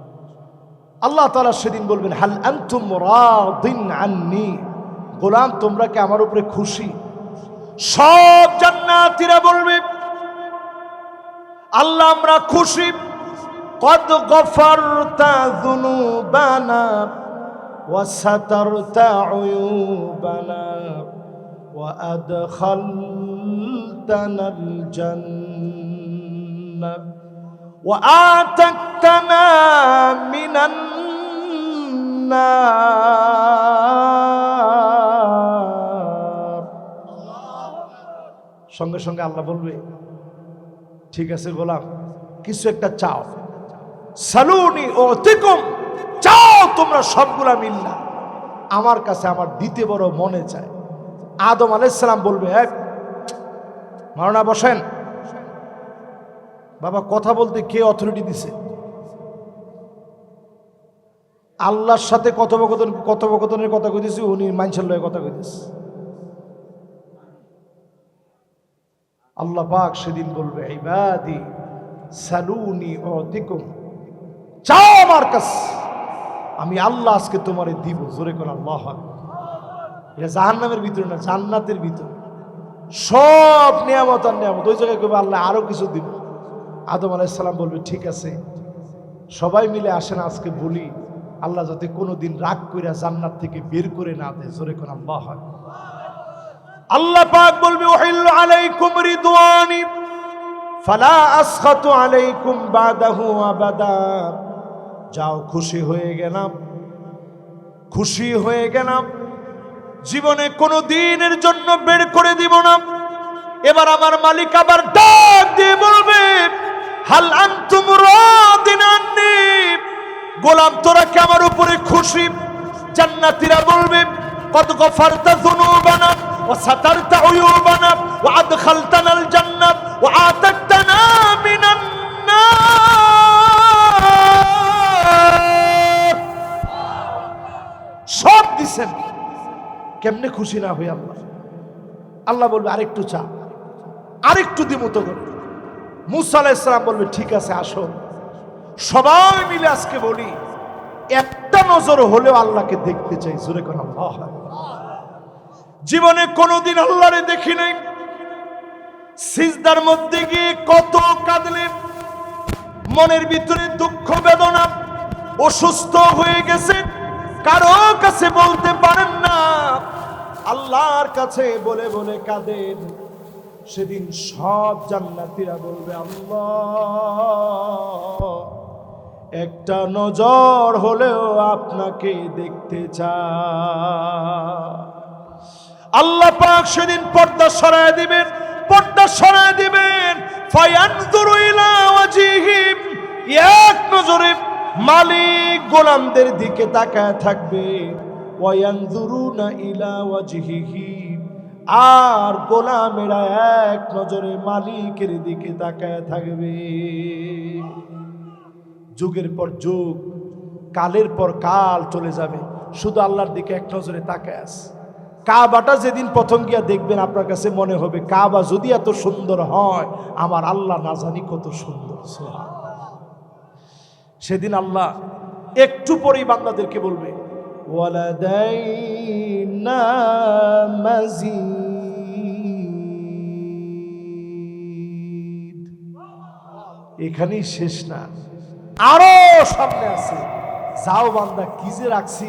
[SPEAKER 1] আল্লাহ তাআলা সেদিন বলবেন, হাল আনতুম রাদিন আন্নি, গোলাম তোমরা কি আমার উপরে খুশি? সব জান্নাতীরা বলবে, আল্লাহ আমরা খুশি। কদ গফারতা যুনুবানা ওয়া সাতারতা উয়ুবানা ওয়া আদখালতানাল জান্নাহ ওয়া আতাকতানা মিনান নার। সঙ্গে সঙ্গে আল্লাহ বলবে, ঠিক আছে গোলাম, কিছু একটা চাও। সালুনি ওতিকুম, চাও তোমরা সবগুলা মিল্লা, আমার কাছে আমার দিতে বড় মনে চায়। আদম আলাইহিস সালাম বলবে, এক মাওলানা বসেন। বাবা কথা বলতে কে অথরিটি দিছে? আল্লাহর সাথে কথোপকথনের কথা কইতেছি, উনি মানুষের লয়ে কথা কইতেছে। আল্লাহ পাক সেদিন বলবে, ইবাদি সালুনি ওতিকুম, চাও আমার কাছে, আমি আল্লাহ আজকে তোমারে দিব। জোরে কোন আল্লাহু আকবার। এটা জাহান্নামের ভিতরে না, জান্নাতের ভিতরে সব নিয়ামত আর নিয়ামত। ওই জায়গায় কইবে আল্লাহ আরো কিছু দিব। আদম আলাইহিস সালাম বলবে, ঠিক আছে সবাই মিলে আসেন আজকে বলি, আল্লাহ যাতে কোনোদিন রাগ কইরা জান্নাত থেকে বের করে না দেয়। জোরে কোন আল্লাহু আকবার। আল্লাহ পাক বলবে, উহিল্লু আলাইকুম রিদওয়ানি ফালা আসখাতু আলাইকুম বাদাহু আবাদা, যাও খুশি হয়ে গেলাম, খুশি হয়ে গেলাম, জীবনে কোনো দিনের জন্য বের করে দিব না। এবার আমার মালিক আবার ডাক দিয়ে বলবে, হাল আনতুম রাদিন আন্নি, গোলাম তোরা কি আমার উপরে খুশি? জান্নাতীরা বলবে, কদ গফারতা যুনুবানা ওয়া সাতারতা উয়ুবানা ওয়া আদখালতানাল জান্নাহ ওয়া আতাকতানা মিনান নার। সব দিছেন, কেমনে খুশি না হই আল্লাহ? আল্লাহ বলবে, আরেকটু চা, আরেকটু দিমু তো করে। মুসা আলাইহিস সালাম বলবে, ঠিক আছে আসো, সবাই মিলে আজকে বলি, একটা নজর হলেও আল্লাহকে দেখতে চাই। জোরে কোন আল্লাহু আকবার। জীবনে কোনোদিন আল্লাহরে দেখি নাই, সিজদার মধ্যে গিয়ে কত কাঁদলেন, মনের ভিতরে দুঃখ বেদনা, অসুস্থ হয়ে গেছে, কারো কাছে বলতে পারেন না, আল্লাহর কাছে বলে বলে কাঁদেন। সেদিন সব জান্নাতীরা বলবে, আল্লাহ একটা নজর হলেও আপনাকে দেখতে চায়। আল্লাহ পাক সেদিন পর্দা সরায় দিবেন, পর্দা সরায় দিবেন। ফায়ানজুরু ইলা ওয়াজিহি, এক নজরে মালিক গোলামদের দিকে তাকায় থাকবে। ওয়ায়ানজুরুনা ইলা ওয়াজিহি, আর গোলামেরা এক নজরে মালিকের দিকে তাকায় থাকবে। যুগের পর যুগ, কালের পর কাল চলে যাবে, শুধু আল্লাহর দিকে এক নজরে তাকায় আছে। কাবাটা যেদিন প্রথম গিয়া দেখবেন, আপনার কাছে মনে হবে কাবা যদি এত সুন্দর হয়, আমার আল্লাহ না জানি কত সুন্দর। সেদিন আল্লাহ একটু পরেই বান্দাদেরকে বলবে, ওয়ালাদাইনা মাজিদ। এখানেই শেষ না, আরো সামনে আছে। যাও বান্দা, কি যে রাখছি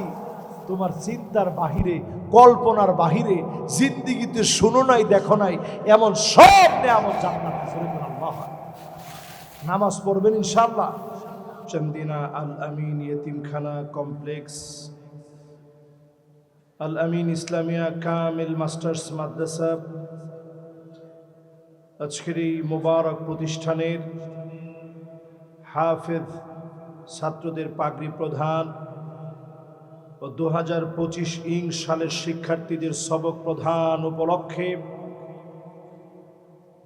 [SPEAKER 1] তোমার চিন্তার বাহিরে, কল্পনার বাহিরে, জিন্দিগিতে শুনো নাই, দেখো নাই এমন সব নেয়ামত জান্নাতে। আল্লাহ, নামাজ পড়বেন ইনশাআল্লাহ। চন্দিনা আল আমিন ইয়েতিমখানা কমপ্লেক্স, আল আমিন ইসলামিয়া কামিল মাস্টার্স মাদ্রাসা, আজকের এই মোবারক প্রতিষ্ঠানের হাফেজ ছাত্রদের পাগড়ি প্রধান ও 2025 সালের শিক্ষার্থীদের সবক প্রধান উপলক্ষে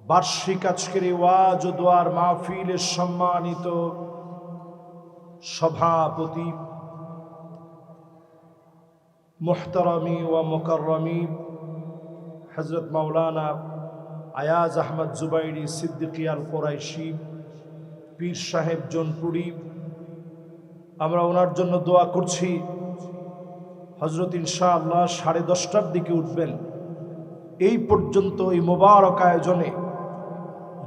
[SPEAKER 1] বার্ষিক আজকের এই ওয়াজ ও দোয়ার মাহফিলের সম্মানিত সভাপতি মুহতারামি ওয়া মুকাররামি হযরত মাওলানা আয়াজ আহমদ জুবাইরি সিদ্দিকী আল কুরাইশি পীর সাহেব জোনপুরি, আমরা ওনার জন্য দোয়া করছি। হযরত ইনশাআল্লাহ 10:30টার দিকে উঠবেন। এই পর্যন্ত এই মোবারক আয়োজনে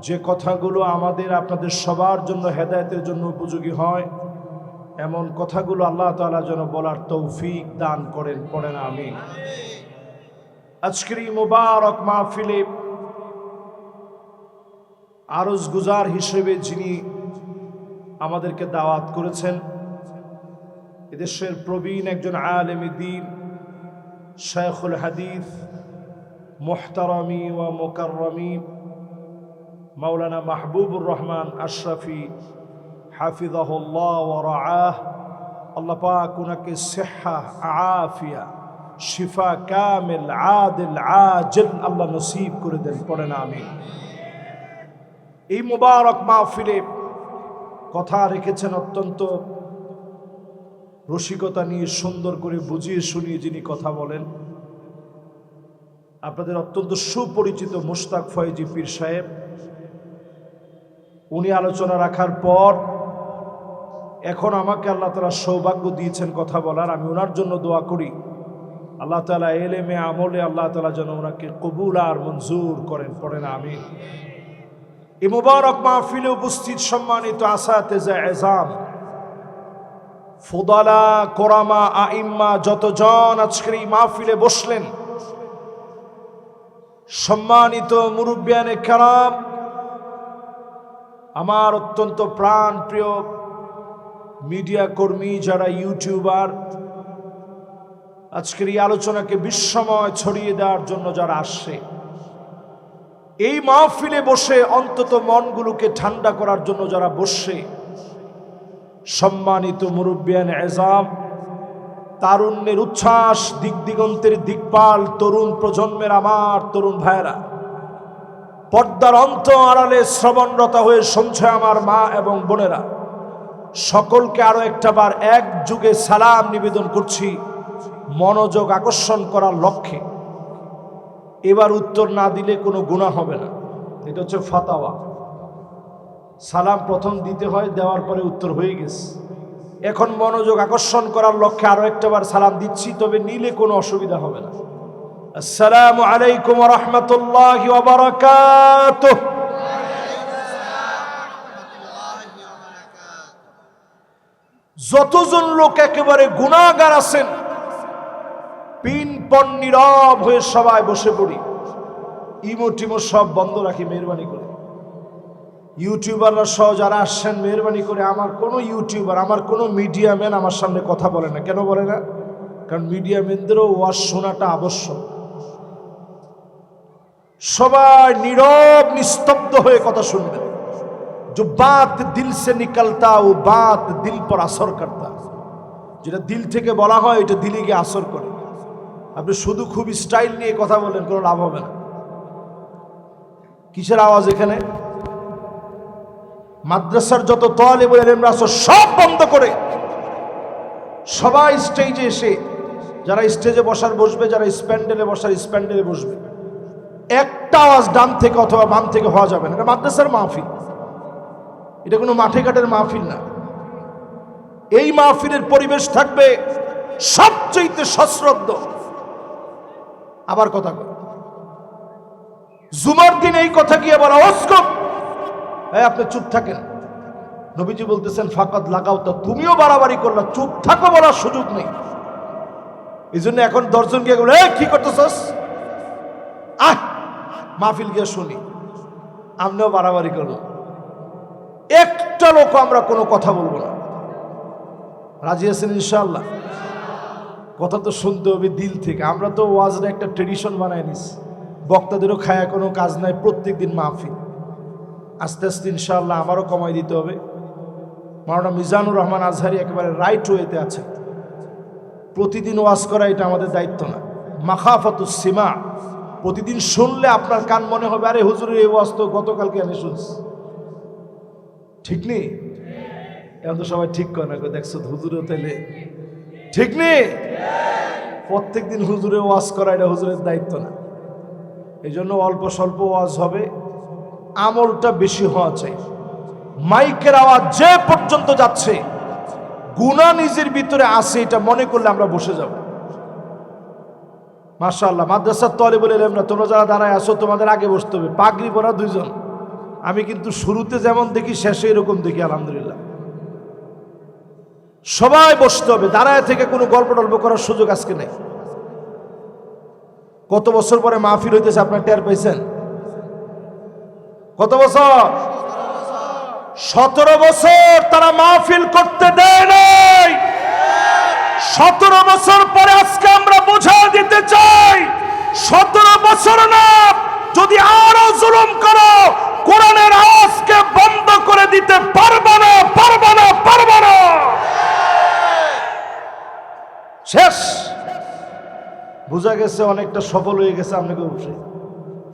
[SPEAKER 1] যে কথাগুলো আমাদের আপনাদের সবার জন্য হেদায়েতের জন্য উপযোগী হয়, এমন কথাগুলো আল্লাহ তাআলা যেন বলার তৌফিক দান করেন। পড়েন আমিন। আজকের এই মোবারক মাহফিলে আরজ গুজার হিসেবে যিনি আমাদেরকে দাওয়াত করেছেন, এদেশের প্রবীণ একজন আলেমে দ্বীন, শায়খুল হাদিস, মুহতারামি ওয়া মুকাররামি মাওলানা মাহবুবুর রহমান আশরাফি হাফিজাহুল্লাহ ওয়া রাআহ। আল্লাহ পাক ওনাকে সিহ্হা, আফিয়া, শিফা কামিল, আদিল, আজিল আল্লাহ নসিব করে দেন। পড়েন আমিন। এই মুবারক মাহফিলে কথা রেখেছেন অত্যন্ত রসিকতা নিয়ে, সুন্দর করে বুঝিয়ে শুনিয়ে যিনি কথা বলেন, আপনাদের অত্যন্ত সুপরিচিত মুশতাক ফয়েজি পীর সাহেব। উনি আলোচনা রাখার পর এখন আমাকে আল্লাহ তাআলা সৌভাগ্য দিয়েছেন কথা বলার। আমি ওনার জন্য দোয়া করি, আল্লাহ তাআলা এলেমে আমলে আল্লাহ তাআলা যেন ওনাকে কবুল আর মঞ্জুর করেন। পড়েন আমিন। এই মুবারক মাহফিলে উপস্থিত সম্মানিত আসাতেজা এজাম, ফুদালা, কোরামা, আইম্মা, যতজন আজকের এই মাহফিলে বসলেন, সম্মানিত মুরব্বিয়ানে কেরাম, আমার অত্যন্ত প্রাণ প্রিয় মিডিয়া কর্মী যারা ইউটিউবার, আজকের এই আলোচনাকে বিশ্বময় ছড়িয়ে দেওয়ার জন্য যারা আসছে, এই মাহফিলে বসে অন্তত মনগুলোকে ঠান্ডা করার জন্য যারা বসে, সম্মানিত মুরব্বিয়ান এজাম, তারুণ্যের উচ্ছ্বাস, দিক দিগন্তের দিকপাল তরুণ প্রজন্মের আমার তরুণ ভাইয়েরা, পর্দার অন্ত আড়ালে শ্রবণরত হয়ে শুনছে আমার মা এবং বোনেরা, সকলকে আরো একটা বার এক যুগে সালাম নিবেদন করছি মনোযোগ আকর্ষণ করার লক্ষ্যে। এবার উত্তর না দিলে কোনো গুনাহ হবে না, এটা হচ্ছে ফাতাওয়া। সালাম প্রথম দিতে হয়, দেওয়ার পরে উত্তর হয়ে গেছে। এখন মনোযোগ আকর্ষণ করার লক্ষ্যে আরো একটা বার সালাম দিচ্ছি, তবে নিলে কোনো অসুবিধা হবে না। আসসালামু আলাইকুম ওয়া রাহমাতুল্লাহি ওয়া বারাকাতুহু। যতজন লোক একেবারে গুনাহগার আছেন, পিনপন নীরব হয়ে সবাই বসে পড়ি। ইমো টিমো সব বন্ধ রাখি মেহরবানি করে। ইউটিউবাররা সহ যারা আসছেন, মেহরবানি করে আমার কোনো ইউটিউবার, আমার কোনো মিডিয়া ম্যান আমার সামনে কথা বলে না। কেন বলে না? কারণ মিডিয়া ম্যানদেরও ওয়াজ শোনাটা আবশ্যক। সবাই নীরব নিস্তব্ধ হয়ে কথা শুনবেন। जो बात दिल से निकलता वो बात दिल पर असर करता। যেটা দিল থেকে বলা হয় এটা দিলে গিয়ে আসর করে। আপনি শুধু খুব স্টাইল নিয়ে কথা বলেন, কোনো লাভ হবে না। কিসের আওয়াজ এখানে? মাদ্রাসার যত তালিবুল ইলমরা আছে সব বন্ধ করে সবাই স্টেজে এসে, যারা স্টেজে বসার বসবে, যারা স্প্যান্ডেলে বসার স্প্যান্ডেলে বসবে। একটা আওয়াজ ডান থেকে অথবা বাম থেকে হওয়া যাবে না। এটা মাদ্রাসার মাহফিল, এটা কোনো মাঠে ঘাটের মাহফিল না। এই মাহফিলের পরিবেশ থাকবে সবচেয়ে সশ্রদ্ধ। আবার কথা কয়, জুমার দিন এই কথা গিয়ে বলা অস্কপ, আপনি চুপ থাকেন। নবীজি বলতেছেন ফাকাদ লাগাও, তো তুমিও বাড়াবাড়ি করলা, চুপ থাকো, বলার সুযোগ নেই। এই জন্য এখন 10 জন গিয়ে বলে কি করতেছস, মাহফিল গিয়ে শুনি, আমরাও বাড়াবাড়ি করবো, একটা লোক আমরা কোনো কথা বলবো না। রাজি আছেন ইনশাআল্লাহ? কথা তো শুনতে হবে দিল থেকে। আমরা তো ওয়াজটা একটা ট্রেডিশন বানাই নিছি, বক্তাদেরও খায়া কোনো কাজ নাই, প্রত্যেক দিন মাহফিল। আস্তে আস্তে ইনশাআল্লাহ আমারও কমাই দিতে হবে। মাওলানা মিজানুর রহমান আজহারি একেবারে রাইট ওয়েতে আছে, প্রতিদিন ওয়াজ করা এটা আমাদের দায়িত্ব না। মাখাফাতুস সিমা, প্রতিদিন শুনলে আপনার কান মনে হবে আরে হুজুরের এই ওয়াজ তো গতকালকে আমি শুনছি, ঠিক নেই? এখন তো সবাই ঠিক করে না, দেখছো হুজুরেও তাইলে ঠিক নেই। প্রত্যেক দিন হুজুরে ওয়াজ করা এটা হুজুরের দায়িত্ব না। এই জন্য অল্প স্বল্প ওয়াজ হবে, আমলটা বেশি হওয়া চাই। মাইকের আওয়াজ যে পর্যন্ত যাচ্ছে গুনাহ নিজের ভিতরে আছে এটা মনে করলে আমরা বসে যাব। মাশাআল্লাহ, মাদ্রাসার তালিবুল ইলমরা তোমরা যারা দাঁড়ায় আছো তোমাদের আগে বসতে হবে, পাগড়ি পরা 2 জন। আমি কিন্তু শুরুতে যেমন দেখি শেষে এরকম দেখি, আলহামদুলিল্লাহ। সবাই বসতে হবে, দাঁড়ায় থেকে কোনো গল্প টল্প করার সুযোগ আজকে নেই। কত বছর পরে মাহফিল হইতেছে আপনার টের পাইছেন? কত বছর? 17 বছর তারা মাহফিল করতে দেয় নাই। 17 বছর পরে আজকে আমরা বোঝা দিতে চাই, 17 বছর না, যদি আরো জুলুম করো কোরআনের আওয়াজকে বন্ধ করে দিতে পারবে না, পারবে না, পারবে না। শেষ। বোঝা গেছে অনেকটা সফল হয়ে গেছে আপনাকে। অবশ্যই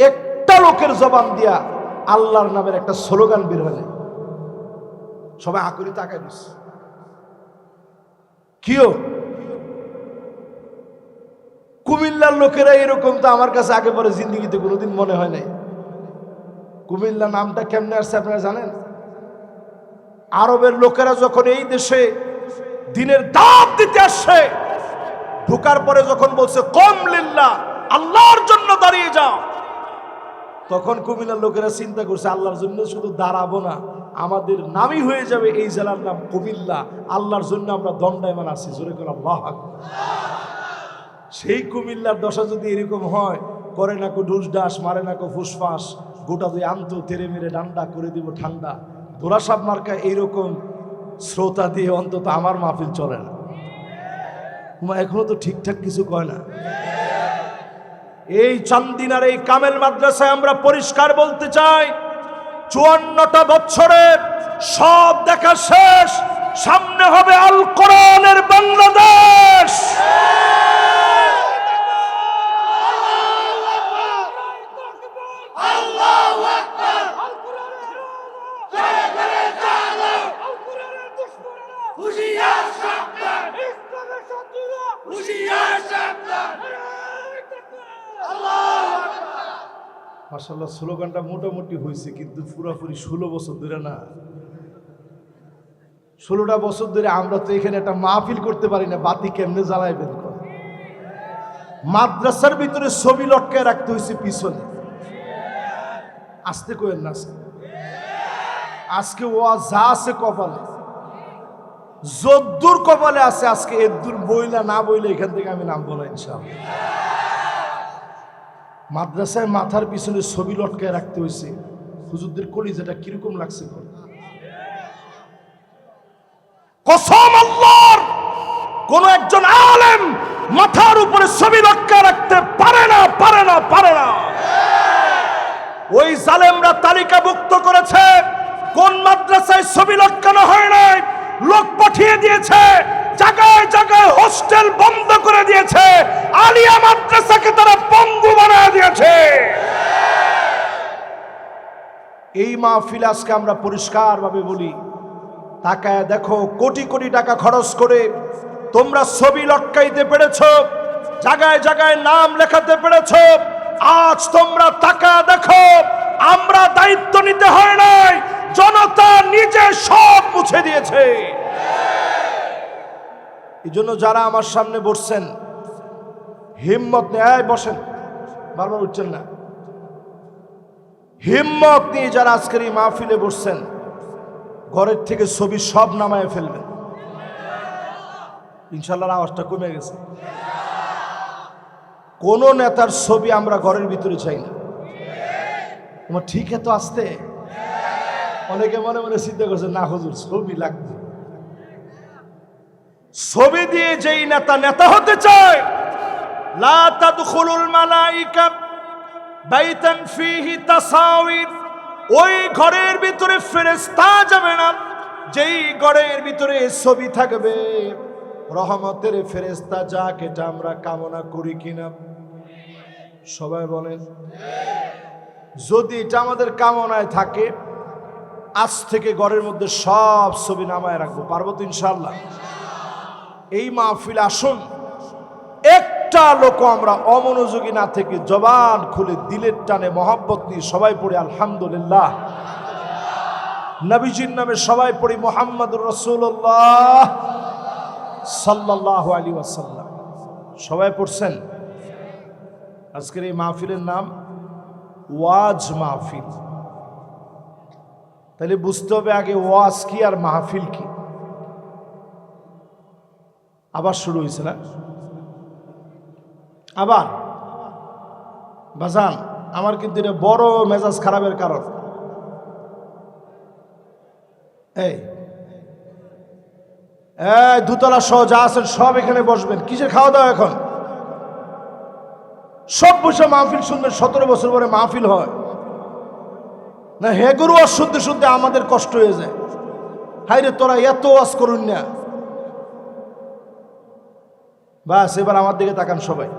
[SPEAKER 1] একটা লোকের জবান দিয়া আল্লাহর নামের একটা স্লোগান বের হলে সবাই আকুরি তাকায় বসে। কিও কুমিল্লার লোকেরা এরকম তো আমার কাছে আগে পরে জিন্দিগিতে কোনোদিন মনে হয় নাই। কুমিল্লা নামটা কেমনে আসছে আপনারা জানেন? আরবের লোকেরা যখন এই দেশে দিনের দাওয়াত দিতে আসছে, ঢোকার পরে যখন বলছে কম লিল্লাহ, আল্লাহর জন্য দাঁড়িয়ে যাও, তখন কুমিল্লার লোকেরা চিন্তা করছে আল্লাহর জন্য শুধু দাঁড়াবো না, আমাদের নামই হয়ে যাবে এই জেলার নাম কুমিল্লা, আল্লাহর জন্য আমরা দণ্ডায়মান আছি। জোরে করে আল্লাহু আকবার। সেই কুমিল্লার দশা যদি এরকম হয়, করে না কো ঢুস ডাস, মারে না কো ফুসফাস, গোটা দুই আনতো তেরে মেরে ডান্ডা করে দিব ঠান্ডা, দোরাসাব মার্কা এইরকম শ্রোতা দিয়ে অন্তত আমার মাহফিল চলে না। এখনো তো ঠিকঠাক কিছু কয় না। এই চান্দিনার এই কামেল মাদ্রাসায় আমরা পরিষ্কার বলতে চাই, 54টা বছরের সব দেখা শেষ, সামনে হবে আল কোরআনের বাংলাদেশ। মাশাআল্লাহ, স্লোগানটা মোটামুটি হয়েছে, কিন্তু পুরোপুরি 16 বছর ধরে না। 16টা বছর ধরে আমরা তো এখানে একটা মাহফিল করতে পারি না, বাতি কেমনে জ্বালাইবেন? মাদ্রাসার ভিতরে ছবি লটকায় রাখতে হয়েছে পিছনে। আসতে কইেন না, আজকে ওয়া যা আছে কপালে, যদ্দুর কপালে আছে, আজকে এদ্দুর বইলা না বইলে এখান থেকে আমি নামবো না ইনশাআল্লাহ। মাদ্রাসায় মাথার পিছনে ছবি লটকায় রাখতে হয়েছে। হুজুরদের কলিজাটা কিরকম লাগছে? কসম আল্লাহর, কোন একজন আলেম মাথার উপরে ছবি লটকায় রাখতে পারে না, পারে না, পারে না। ওই জালেমরা তালিকাভুক্ত করেছে কোন মাদ্রাসায় ছবি লটকানো হয় নাই, লোক পাঠিয়ে দিয়েছে, জায়গায় জায়গায় হোস্টেল বন্ধ করে দিয়েছে, আলিয়া মাদ্রাসাকে তারা পঙ্গু বানায় দিয়েছে। এই মাহফিল আজকে আমরা পরিষ্কার ভাবে বলি, তাকায় দেখো, কোটি কোটি টাকা খরচ করে তোমরা ছবি লটকাইতে পেরেছো, জায়গায় জায়গায় নাম লেখাতে পেরেছো। আজ তোমরা তাকায় দেখো, আমরা দায়িত্ব নিতে হয় নাই, জনতা নিজে সব মুছে দিয়েছে। এই জন্য যারা আমার সামনে বসছেন, হিম্মত নিয়ে বসেন, বারবার উঠছেন না, হিম্মত নিয়ে যারা আজকের এই মাহফিলে বসছেন, ঘরের থেকে ছবি সব নামায় ফেলবেন। ইনশাআল্লাহর আওয়াজটা কমে গেছে। কোন নেতার ছবি আমরা ঘরের ভিতরে চাই না। তোমার ঠিক এত আসতে অনেকে মনে মনে চিন্তা করছে, না হুজুর ছবি লাগবে। ছবি দিয়ে যেই নেতা নেতা হতে চায়, লা তাদখুলুল মালাইকা বাইতান ফীহি তাসাওয়ির, ওই ঘরের ভিতরে ফেরেশতা যাবে না যেই ঘরের ভিতরে ছবি থাকবে। রহমতের ফেরেশতা যাক, এটা আমরা কামনা করি কিনা? সবাই বলেন। যদি এটা আমাদের কামনায় থাকে, আজ থেকে ঘরের মধ্যে সব ছবি নামায় রাখবো। পারবো তো ইনশাআল্লাহ? এই মাহফিল আসুন, একটা লোক আমরা অমনোযোগী না থেকে জবান খুলে দিলের টানে মহব্বত নিয়ে সবাই পড়ি আলহামদুলিল্লাহ। নবীজির নামে সবাই পড়ি মুহাম্মদুর রাসূলুল্লাহ সাল্লাল্লাহু আলাইহি ওয়াসাল্লাম। সবাই পড়ছেন? আজকের এই মাহফিলের নাম ওয়াজ মাহফিল। তাহলে বুঝতে হবে আগে ওয়াজ কি আর মাহফিল কি। আবার শুরু হয়েছে না? আবার বাজান, আমার কিন্তু এটা বড় মেজাজ খারাপের কারণ। এই দুতলা সহ যা আছেন সব এখানে বসবেন। কিসের খাওয়া দাওয়া এখন? সব বসে মাহফিল শুনবেন। 17 বছর পরে মাহফিল হয় না? হেগুরু ওয়াজ শুনতে শুনতে আমাদের কষ্ট হয়ে যায়। হাইরে তোরা এত ওয়াজ করুন না। বাস, এবার আমার দিকে তাকান সবাই।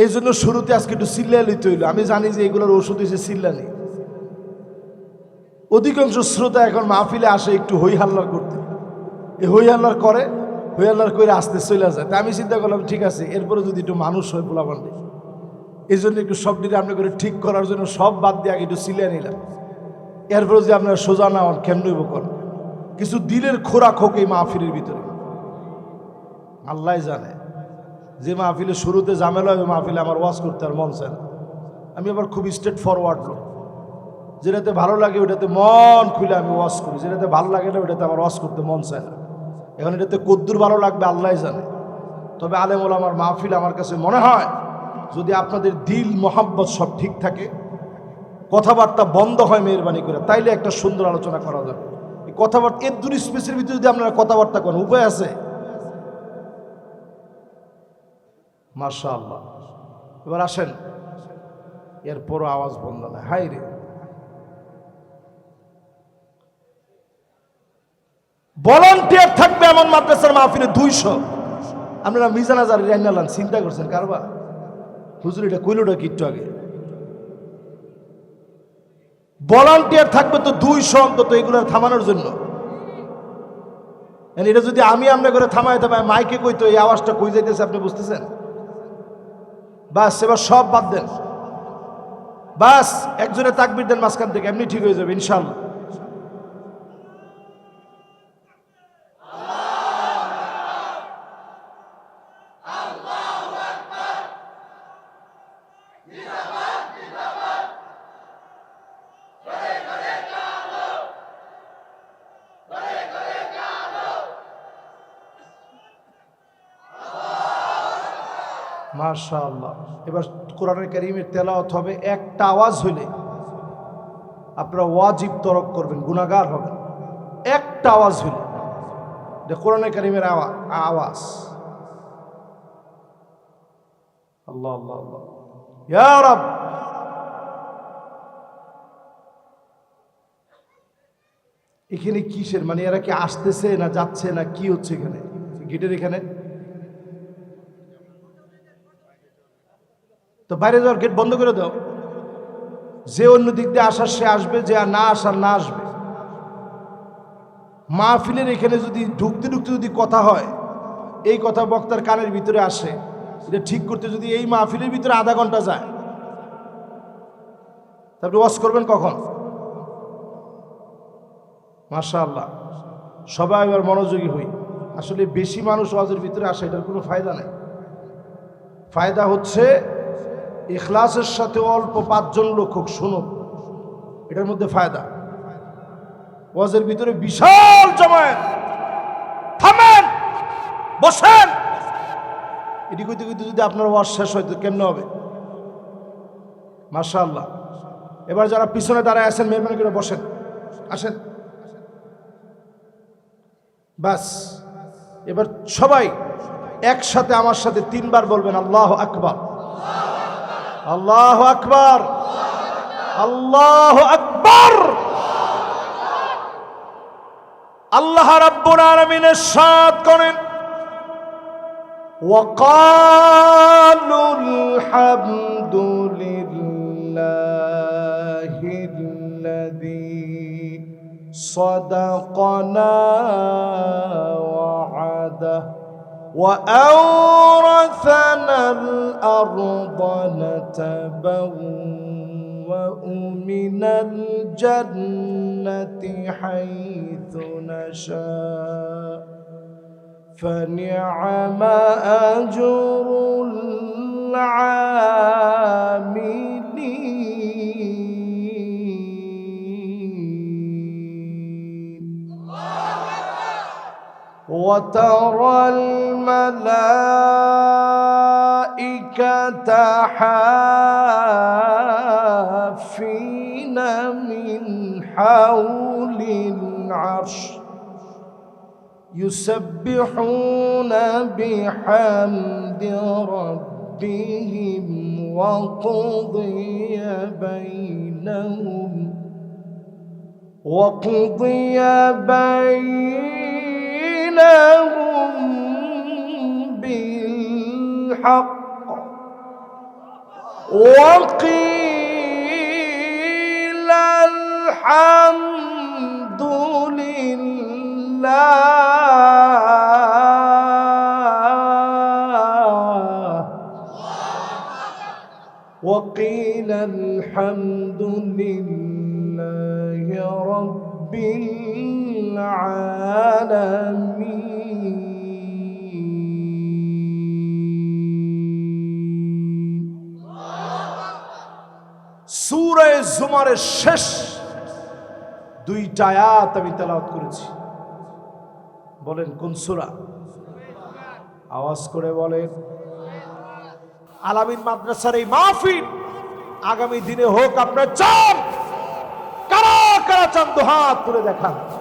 [SPEAKER 1] এই জন্য শুরুতে আজকে একটু চিল্লা লইতে হইল। আমি জানি যে এগুলোর ওষুধ হয়েছে চিল্লানি। অধিকাংশ শ্রোতা এখন মাহফিলে আসে একটু হই হাল্লার করতে। এই হই হাল্লার করে, হই হাল্লার করে আসতে চলে যায়। তাই আমি চিন্তা করলাম, ঠিক আছে, এরপরে যদি একটু মানুষ হয় পোলাপান্ডে, এই জন্য একটু সব দিকে আপনি করে ঠিক করার জন্য সব বাদ দিয়ে আগে একটু চিল্লা নিলাম। এরপরে যদি আপনারা সোজা না হন কেমন করেন? কিছু দিলের খোরাক হোক এই মাহফিলের ভিতরে। আল্লাহ জানে যে মাহফিলে শুরুতে ঝামেলা হবে, মাহফিলে আমার ওয়াজ করতে আর মন চায় না। আমি আবার খুব স্ট্রেট ফরওয়ার্ড লোক। যেটাতে ভালো লাগে ওটাতে মন খুলে আমি ওয়াজ করি, যেটাতে ভালো লাগে না ওটাতে আমার ওয়াজ করতে মন চায় না। এখন এটাতে কদ্দুর ভালো লাগবে আল্লাহ জানে। তবে আলেম ওলামার মাহফিল আমার কাছে মনে হয়, যদি আপনাদের দিল মোহাব্বত সব ঠিক থাকে, কথাবার্তা বন্ধ হয় মেহরবানি করে, তাইলে একটা সুন্দর আলোচনা করা যাবে। এই কথাবার্তা এর দূর স্পেসের ভিতরে যদি আপনারা কথাবার্তা করেন, উপায় আছে? মাশাআল্লাহ। এবার আসেন, এরপরও আওয়াজ বন্ধ না। হাই রে, ভলান্টিয়ার থাকবে এমন মাদ্রাসার মাহফিলে 200। আপনারা মিজান আজার রাইনালান চিন্তা করছেন কারবা? হুজুর এটা কইলোটা কিট্টু আগে। ভলান্টিয়ার থাকবে তো 200 অন্তত, এগুলো থামানোর জন্য। এটা যদি আমি আমনে করে থামাইতে পারি, মাইকে কইতো এই আওয়াজটা কই যাইতেছে আপনি বুঝতেছেন? বাস, এবার সব বাদ দেন। বাস, একজনে তাকবীর দেন মাঝখান থেকে, এমনি ঠিক হয়ে যাবে ইনশাআল্লাহ। মাশাআল্লাহ। এবার কোরআনুল কারীমের তেলাওয়াত হবে। একটা আওয়াজ হইলে আপনারা ওয়াজিব তরক করবেন, গুনাহগার হবেন। একটা আওয়াজ হইলে, এটা কোরআনুল কারীমের আওয়াজ। আল্লাহ আল্লাহ আল্লাহ, ইয়া রাব। এখানে কিসের, মানে এরা কি আসতেছে না যাচ্ছে না কি হচ্ছে এখানে গেটের এখানে? তো বাইরে যাওয়ার গেট বন্ধ করে দাও। যে অন্য দিক দিয়ে আসার সে আসবে, যে আর না আসার না আসবে। মাহফিলের এখানে যদি ঢুকতে ঢুকতে যদি কথা হয়, এই কথা বক্তার কানের ভিতরে আসে, এটা ঠিক করতে যদি এই মাহফিলের ভিতরে আধা ঘন্টা যায়, তারপরে ওয়াজ করবেন কখন? মাশাআল্লাহ। সবাই এবার মনোযোগী হই। আসলে বেশি মানুষ ওয়াজের ভিতরে আসে, এটার কোনো ফায়দা নাই। ফায়দা হচ্ছে ইখলাসের সাথে অল্প 5 জন লোক হোক শুনুক, এটার মধ্যে ফায়দা। ওয়াজের ভিতরে বিশাল জমায়েত, থামেন, বসেন। এটি কইতে কইতে যদি আপনার ওয়াজ শেষ হয় তো কেমন হবে? মাশাআল্লাহ। এবার যারা পিছনে দাঁড়ায় আছেন মেহরবানি করে বসেন, আসেন। বাস, এবার সবাই একসাথে আমার সাথে 3 বার বলবেন আল্লাহু আকবার, আল্লাহু আকবার, আল্লাহু আকবার। আল্লাহ রাব্বুল আলামিন ইরশাদ করেন, ওয়াকালুল হামদুলিল্লাহিল্লাযী সাদাকানা ওয়া'আদা وأورثنا الأرض نتبوأ من الجنة حيث نشاء فنعم أجر العاملين. وترى الملائكة حافين من حول العرش يسبحون بحمد ربهم وقضي بينهم بالحق وقيل الحمد لله وقيل الحمد لله رب العالمين. সূরা জুমারের শেষ 2টা আয়াত আমি তেলাওয়াত করেছি। বলেন কোন সূরা? আওয়াজ করে বলেন। আলামিন মাদ্রাসার এই মাহফিল আগামী দিনে হোক আপনার চান। কারা কারা চান? তো হাত তুলে দেখান।